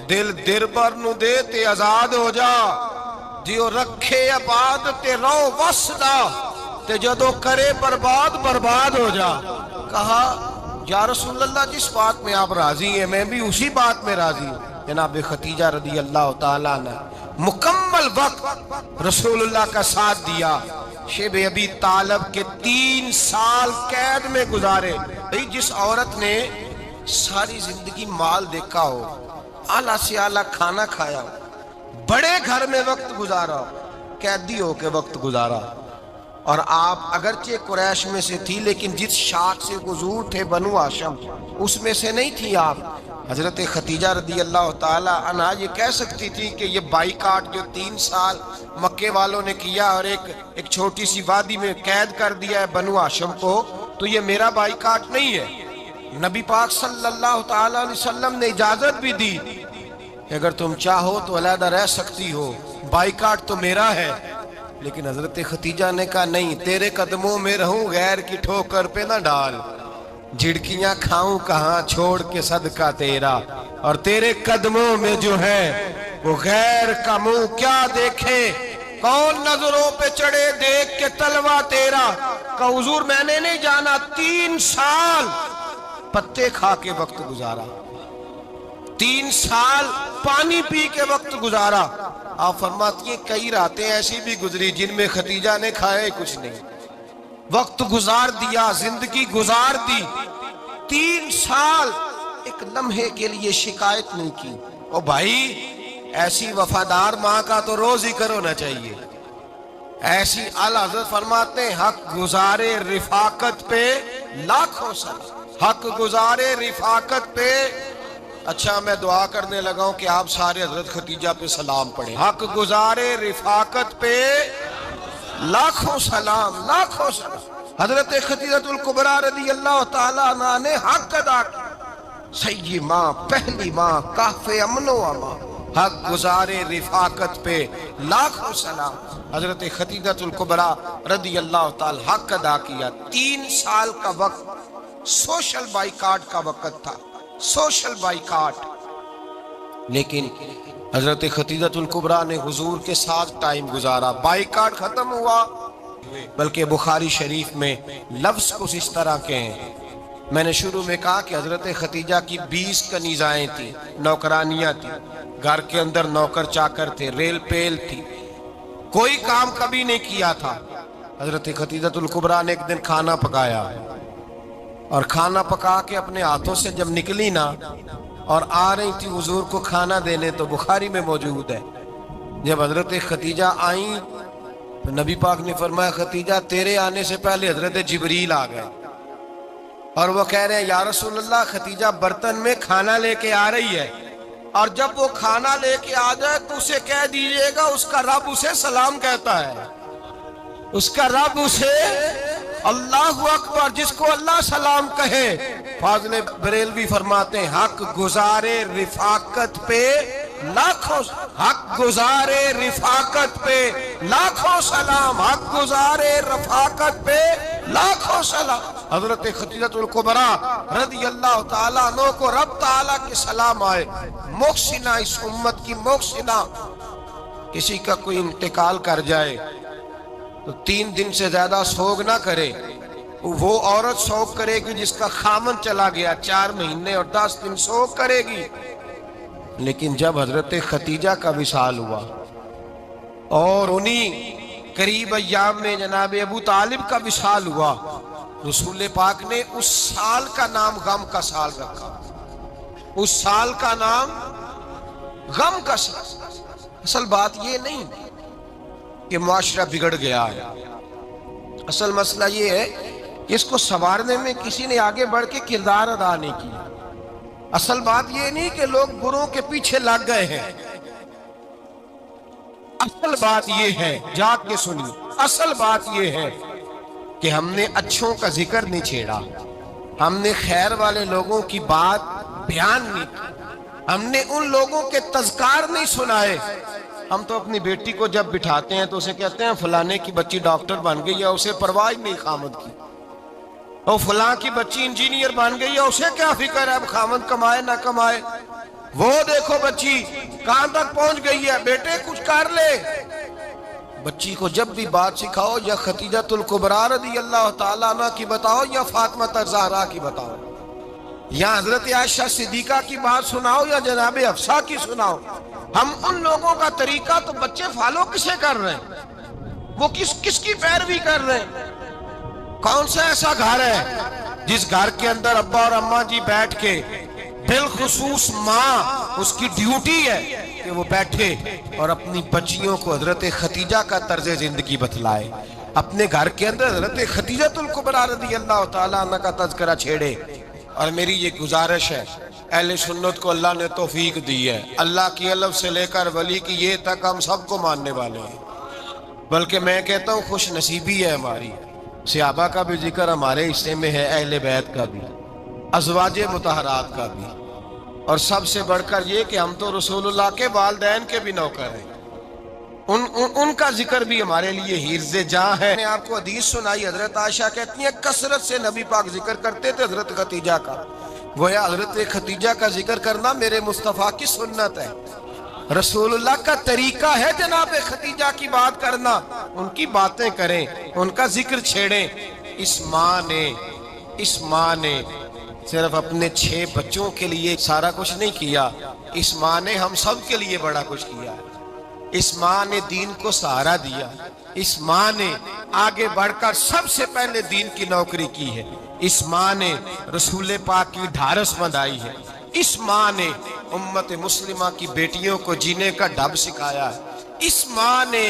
S2: دل دربر نو دے تے آزاد ہو جا، دیو رکھے آباد تے رو وسدا، تے جدو کرے برباد ہو جا۔ کہا یا رسول اللہ جس بات میں آپ راضی ہیں میں بھی اسی بات میں راضی ہوں۔ جناب ختیجہ رضی اللہ تعالیٰ نے مکمل وقت رسول اللہ کا ساتھ دیا، شیب ابی طالب کے 3 سال قید میں گزارے۔ جس عورت نے ساری زندگی مال دیکھا ہو، اعلیٰ سے اعلیٰ کھانا کھایا ہو، بڑے گھر میں وقت گزارا، قیدی ہو کے وقت گزارا، اور آپ اگرچہ قریش میں سے تھی لیکن جس شاخ سے حضور تھے بنو ہاشم اس میں سے نہیں تھی آپ، حضرت خدیجہ رضی اللہ تعالی عنہا یہ کہہ سکتی تھی کہ یہ بائیکاٹ جو 3 سال مکے والوں نے کیا اور ایک چھوٹی سی وادی میں قید کر دیا ہے بنو ہاشم کو، تو یہ میرا بائیکاٹ نہیں ہے۔ نبی پاک صلی اللہ تعالی علیہ وسلم نے اجازت بھی دی کہ اگر تم چاہو تو علیحدہ رہ سکتی ہو، بائیکاٹ تو میرا ہے۔ لیکن حضرت خدیجہ نے کہا نہیں، تیرے قدموں میں رہوں، غیر کی ٹھوکر پہ نہ ڈال، جھڑکیاں کھاؤں کہاں چھوڑ کے صدقہ تیرا، اور تیرے قدموں میں جو ہے وہ غیر کا منہ کیا دیکھے، کون نظروں پہ چڑھے دیکھ کے تلوا تیرا۔ کہ حضور میں نے نہیں جانا، 3 سال پتے کھا کے وقت گزارا، 3 سال پانی پی کے وقت گزارا۔ آپ فرماتی ہیں کئی راتیں ایسی بھی گزری جن میں خدیجہ نے کھائے کچھ نہیں، وقت گزار دیا، زندگی گزار دی، 3 سال ایک لمحے کے لیے شکایت نہیں کی۔ او بھائی، ایسی وفادار ماں کا تو روز ذکر ہونا چاہیے۔ ایسی اعلیٰ حضرت فرماتے ہیں حق گزارے رفاقت پہ لاکھوں سلام، حق گزارے رفاقت پہ۔ اچھا میں دعا کرنے لگا ہوں کہ آپ سارے حضرت خدیجہ پہ سلام پڑھیں۔ حق گزارے رفاقت پہ لاکھوں سلام، لاکھوں سلام۔ حضرت خدیجہ الکبریٰ رضی اللہ تعالیٰ عنہ نے حق ادا کیا، سیدی ماں، پہلی ماں، کہف امن و امان، حق گزارے رفاقت پہ لاکھوں سلام۔ حضرت خدیجہ الکبریٰ رضی اللہ تعالیٰ حق ادا کیا۔ 3 سال کا وقت سوشل بائیکاٹ کا وقت تھا، سوشل بائیکاٹ، لیکن حضرت خدیجہ الکبریٰ نے حضور کے ساتھ ٹائم گزارا، بائیکاٹ ختم ہوا۔ بلکہ بخاری شریف میں لفظ کچھ اس طرح کے ہیں، میں نے شروع میں کہا کہ حضرت خدیجہ کی 20 کنیزائیں تھیں، نوکرانیاں تھیں، گھر کے اندر نوکر چاکر تھے، ریل پیل تھی، کوئی کام کبھی نہیں کیا تھا۔ حضرت خدیجہ الکبریٰ نے ایک دن کھانا پکایا، اور کھانا پکا کے اپنے ہاتھوں سے جب نکلی نا اور آ رہی تھی حضور کو کھانا دینے، تو بخاری میں موجود ہے جب حضرت خدیجہ آئیں تو نبی پاک نے فرمایا خدیجہ تیرے آنے سے پہلے حضرت جبریل آ گئے، اور وہ کہہ رہے ہیں یا رسول اللہ خدیجہ برتن میں کھانا لے کے آ رہی ہے، اور جب وہ کھانا لے کے آ جائے تو اسے کہہ دیجئے گا اس کا رب اسے سلام کہتا ہے، اس کا رب اسے اللہ اکبر، جس کو اللہ سلام کہے۔ فاضل بریلوی فرماتے ہیں حق گزارے رفاقت پہ لاکھوں، حق گزارے رفاقت پہ لاکھوں سلام، حق گزارے رفاقت پہ لاکھوں سلام۔ حضرت خدیجہ الکبریٰ رضی اللہ تعالیٰ عنہ کو رب تعالیٰ کے سلام آئے، محسنہ، اس امت کی محسنہ۔ کسی کا کوئی انتقال کر جائے تو 3 دن سے زیادہ سوگ نہ کرے، وہ عورت سوگ کرے گی جس کا خامن چلا گیا، 4 مہینے اور 10 دن سوگ کرے گی۔ لیکن جب حضرت خدیجہ کا وصال ہوا اور انہی قریب ایام میں جناب ابو طالب کا وصال ہوا، رسول پاک نے اس سال کا نام غم کا سال رکھا، اس سال کا نام غم کا سال۔ اصل بات یہ نہیں کہ معاشرہ بگڑ گیا ہے، اصل مسئلہ یہ ہے کہ اس کو سنوارنے میں کسی نے آگے بڑھ کے کردار ادا نہیں کیا۔ اصل بات یہ نہیں کہ لوگ بروں کے پیچھے لگ گئے ہیں، اصل بات یہ ہے، جاگ کے سنیے، اصل بات یہ ہے کہ ہم نے اچھوں کا ذکر نہیں چھیڑا، ہم نے خیر والے لوگوں کی بات بیان نہیں کی، ہم نے ان لوگوں کے تذکار نہیں سنائے۔ ہم تو اپنی بیٹی کو جب بٹھاتے ہیں تو اسے کہتے ہیں فلانے کی بچی ڈاکٹر بن گئی ہے، اسے پرواہ نہیں خامد کی، اور فلاں کی بچی انجینئر بن گئی ہے، اسے کیا فکر ہے اب خامد کمائے نہ کمائے، وہ دیکھو بچی کہاں تک پہنچ گئی ہے، بیٹے کچھ کر لے۔ بچی کو جب بھی بات سکھاؤ یا خدیجہ الکبریٰ رضی اللہ تعالیٰ عنہ کی بتاؤ یا فاطمہ الزہراء کی بتاؤ، یا حضرت عائشہ صدیقہ کی بات سناؤ یا جناب حفصہ کی سناؤ، ہم ان لوگوں کا طریقہ تو بچے فالو کسے کر رہے ہیں، وہ کس کی پیروی کر رہے ہیں؟ کون سا ایسا گھر ہے جس گھر کے اندر ابا اور اماں جی بیٹھ کے، بالخصوص ماں، اس کی ڈیوٹی ہے کہ وہ بیٹھے اور اپنی بچیوں کو حضرت خدیجہ کا طرز زندگی بتلائے، اپنے گھر کے اندر حضرت خدیجہ الکبریٰ رضی اللہ تعالیٰ عنہ کا تذکرہ چھیڑے۔ اور میری یہ گزارش ہے اہل سنت کو اللہ نے توفیق دی ہے، اللہ کی الف سے لے کر ولی کی یہ تک ہم سب کو ماننے والے ہیں، بلکہ میں کہتا ہوں خوش نصیبی ہے ہماری، صحابہ کا بھی ذکر ہمارے حصے میں ہے، اہل بیت کا بھی، ازواج مطہرات کا بھی، اور سب سے بڑھ کر یہ کہ ہم تو رسول اللہ کے والدین کے بھی نوکر ہیں، ان کا ذکر بھی ہمارے لیے حرز جاں ہے۔ میں نے آپ کو حدیث سنائی، حضرت عائشہ کہتی ہیں کثرت سے نبی پاک ذکر کرتے تھے حضرت خدیجہ کا، گویا حضرت خدیجہ کا ذکر کرنا میرے مصطفیٰ کی سنت ہے، رسول اللہ کا طریقہ ہے جناب خدیجہ کی بات کرنا، ان کی باتیں کریں، ان کا ذکر چھیڑیں۔ اس ماں نے صرف اپنے 6 بچوں کے لیے سارا کچھ نہیں کیا، اس ماں نے ہم سب کے لیے بڑا کچھ کیا ہے، اس ماں نے دین کو سہارا دیا، اس ماں نے آگے بڑھ کر سب سے پہلے دین کی نوکری کی ہے، اس ماں نے رسول پاک کی ڈھارس بندھائی ہے، اس ماں نے امت مسلمہ کی بیٹیوں کو جینے کا ڈھب سکھایا ہے، اس ماں نے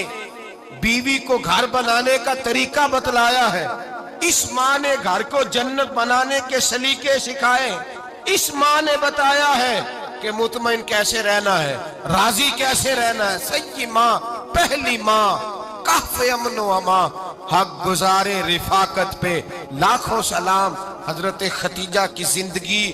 S2: بیوی کو گھر بنانے کا طریقہ بتلایا ہے، اس ماں نے گھر کو جنت بنانے کے سلیقے سکھائے، اس ماں نے بتایا ہے کہ مطمئن کیسے رہنا ہے، راضی کیسے رہنا ہے۔ سیدی ماں، پہلی ماں، کہف امن و امان، حق گزارے رفاقت پہ لاکھوں سلام۔ حضرت خدیجہ کی زندگی،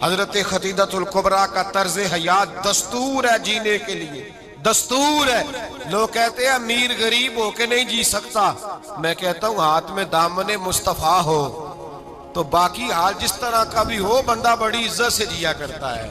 S2: حضرت خدیجہ الکبریٰ کا طرز حیات دستور ہے جینے کے لیے، دستور ہے۔ لوگ کہتے ہیں امیر غریب ہو کے نہیں جی سکتا، میں کہتا ہوں ہاتھ میں دامن مصطفیٰ ہو تو باقی حال جس طرح کا بھی ہو، بندہ بڑی عزت سے جیا کرتا ہے،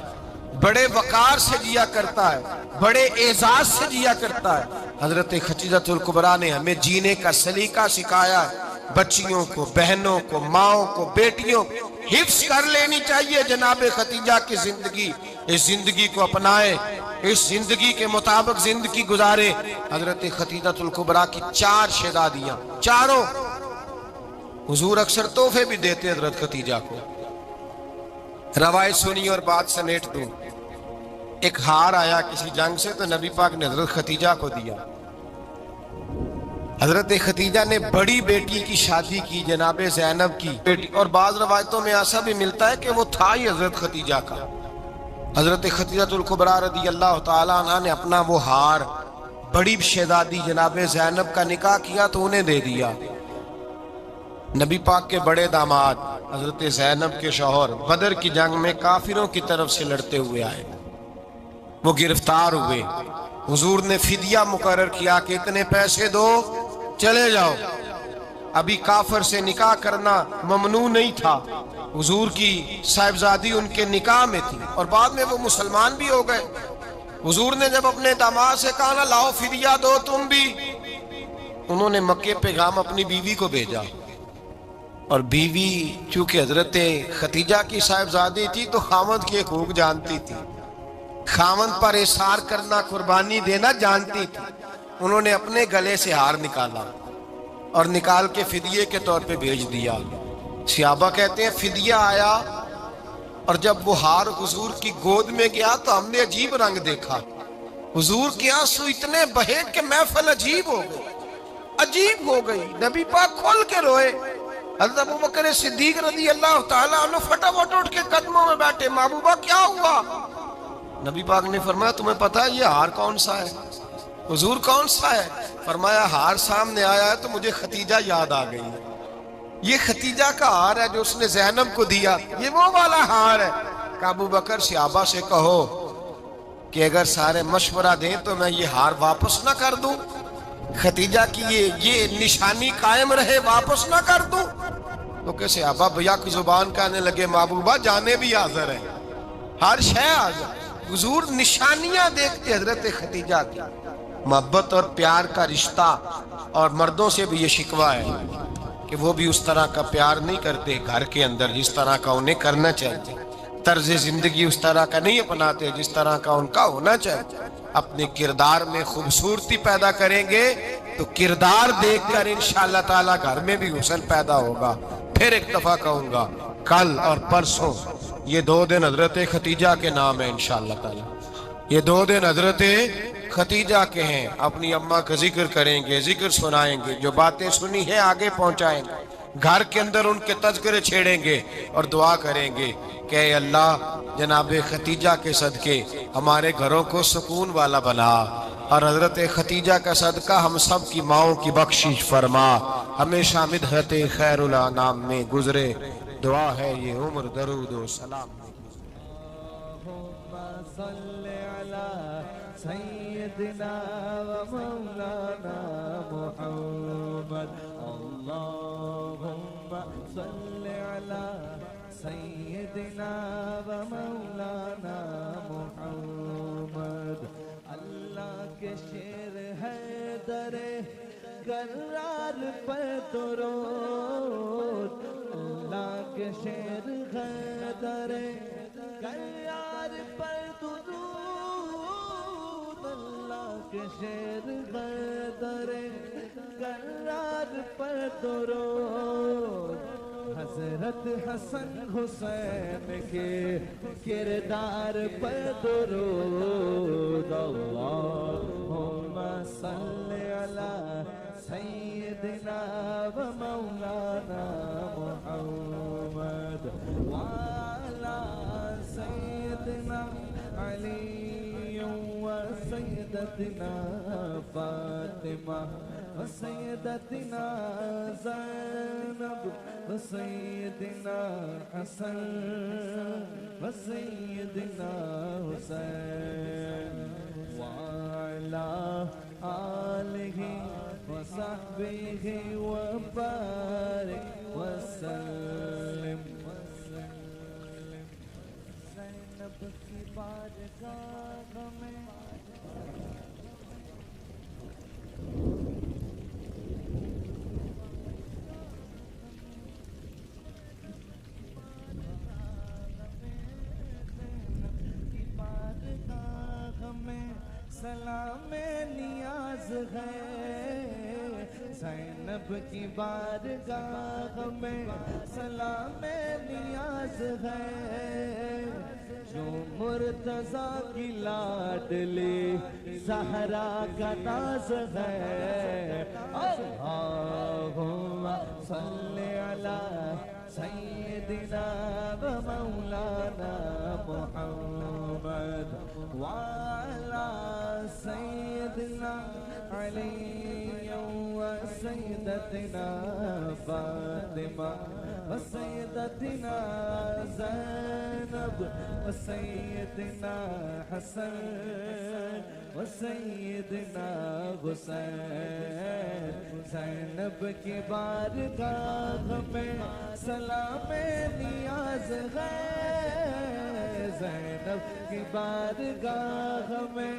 S2: بڑے وقار سے جیا کرتا ہے، بڑے اعزاز سے جیا کرتا ہے۔ حضرت خدیجہ الکبریٰ نے ہمیں جینے کا سلیقہ سکھایا ہے، بچیوں کو، بہنوں کو، ماؤں کو، بیٹیوں کو حفظ کر لینی چاہیے جناب خدیجہ کی زندگی، اس زندگی کو اپنائے، اس زندگی کے مطابق زندگی گزارے۔ حضرت خدیجہ الکبریٰ کی 4 شہزادیاں، چاروں حضور اکثر تحفے بھی دیتے حضرت خدیجہ کو۔ روایت سنی اور بات سمیٹ دوں، ایک ہار آیا کسی جنگ سے تو نبی پاک نے حضرت خدیجہ کو دیا۔ حضرت خدیجہ نے بڑی بیٹی کی شادی کی، جناب زینب کی بیٹی، اور بعض روایتوں میں ایسا بھی ملتا ہے کہ وہ تھا ہی حضرت خدیجہ کا۔ حضرت خدیجہ الکبریٰ رضی اللہ تعالیٰ عنہ نے اپنا وہ ہار بڑی شہزادی جناب زینب کا نکاح کیا تو انہیں دے دیا۔ نبی پاک کے بڑے داماد حضرت زینب کے شوہر بدر کی جنگ میں کافروں کی طرف سے لڑتے ہوئے آئے، وہ گرفتار ہوئے، حضور نے فدیہ مقرر کیا کہ اتنے پیسے دو چلے جاؤ۔ ابھی کافر سے نکاح کرنا ممنوع نہیں تھا، حضور کی صاحبزادی ان کے نکاح میں تھی اور بعد میں وہ مسلمان بھی ہو گئے۔ حضور نے جب اپنے داماد سے کہا نا لاؤ فدیہ دو تم بھی، انہوں نے مکے پیغام اپنی بیوی کو بھیجا، اور بیوی چونکہ حضرت خدیجہ کی صاحبزادی تھی تو خاوند کے حقوق جانتی تھی، خاوند پر احسار کرنا، قربانی دینا جانتی تھی۔ انہوں نے اپنے گلے سے ہار نکالا اور نکال کے فدیے کے طور پہ بھیج دیا۔ صحابہ کہتے ہیں فدیہ آیا اور جب وہ ہار حضور کی گود میں گیا تو ہم نے عجیب رنگ دیکھا، حضور کے آنسو اتنے بہے کہ محفل عجیب ہو گئی، عجیب ہو گئی، نبی پاک کھول کے روئے۔ حضرت ابوبکر صدیق رضی اللہ تعالیٰ عنہ فٹافٹ اٹھ کے قدموں میں بیٹھے، محبوبہ کیا ہوا؟ نبی پاک نے فرمایا تمہیں پتا ہے یہ ہار کون سا ہے؟ حضور کون سا ہے؟ فرمایا ہار سامنے آیا ہے تو مجھے خدیجہ یاد آ گئی، یہ خدیجہ کا ہار ہے جو اس نے زینب کو دیا، یہ وہ والا ہار ہے۔ کہ ابوبکر صحابہ سے کہو کہ اگر سارے مشورہ دیں تو میں یہ ہار واپس نہ کر دوں، خدیجہ کی یہ نشانی قائم رہے، واپس نہ کر دوں؟ تو کہ صحابہ بھیا کی زبان کہنے لگے محبوبہ جانے بھی حاضر ہیں، ہر شے حاضر۔ حضور نشانیاں دیکھتے حضرت خدیجہ کی، محبت اور پیار کا رشتہ، اور مردوں سے بھی یہ شکوہ ہے کہ وہ بھی اس طرح کا پیار نہیں کرتے گھر کے اندر جس طرح کا انہیں کرنا چاہیے، طرز زندگی اس طرح کا نہیں اپناتے جس طرح کا ان کا ہونا چاہیے۔ اپنے کردار میں خوبصورتی پیدا کریں گے تو کردار دیکھ کر انشاءاللہ تعالیٰ گھر میں بھی حسن پیدا ہوگا۔ پھر ایک دفعہ کہوں گا، کل اور پرسوں یہ 2 دن حضرت خدیجہ کے نام ہے انشاءاللہ تعالیٰ، یہ 2 دن حضرت خدیجہ کے ہیں۔ اپنی اماں کا ذکر کریں گے، ذکر سنائیں گے، جو باتیں سنی ہیں آگے پہنچائیں گے۔ گھر کے اندر ان کے تذکرے چھیڑیں گے اور دعا کریں گے کہ اے اللہ جناب ختیجہ کے صدقے ہمارے گھروں کو سکون والا بنا، اور حضرت ختیجہ کا صدقہ ہم سب کی ماؤں کی بخشش فرما، ہمیشہ مدحت خیر الانام میں گزرے، دعا ہے یہ عمر درود و سلام میں۔
S3: اللہم صل علی سیدنا و مولانا محمد، اللہم صل علی سیدنا و مولانا محمد۔ اللہ کے شیر ہے در قرار پر درود، اللہ کے شیر ہے در قرار پر درود، اللہ کے شیر ہے در قرار پر درود۔ حضرت حسن حسین کے کردار پر درود، اللہم صل علی سیدنا و مولانا محمد، وعلی سیدنا علی و سیدتنا فاطمہ و سیدتنا زینب و سیدنا حسن و سیدنا حسین، وعلی آلہ و صحبہ و بارک وسلم۔ زینب کی بارگاہ میں سلام نیاز ہے، زینب کی بارگاہ میں سلام نیاز ہے، جو مرتضیٰ کی لاڈلی زہرا کا ناز ہے، اللہم صل علی سیدنا و مولانا محمد، وعلی سیدنا علی و سیدتنا فاطمہ و سیدتنا زینب و سیدنا حسن و سیدنا حسین، زینب کی بارگاہ میں سلام نیاز ہے، زینب کی بارگاہ میں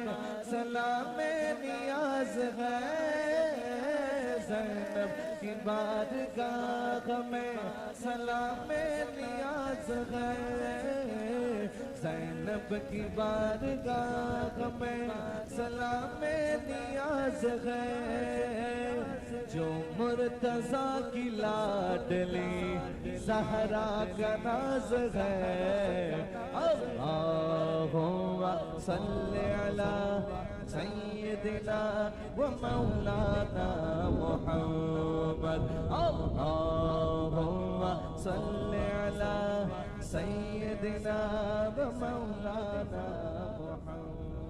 S3: سلام نیاز ہے، زینب کی بارگاہ میں سلام نیاز ہے، زینب کی بارگاہ میں سلام نیاز ہے، جو مرتضیٰ کی لاڈلی زہرا کا ناز ہے، اللہم صل علی سیدنا و مولانا محمد، اللہم صل علی سیدنا و مولانا محمد۔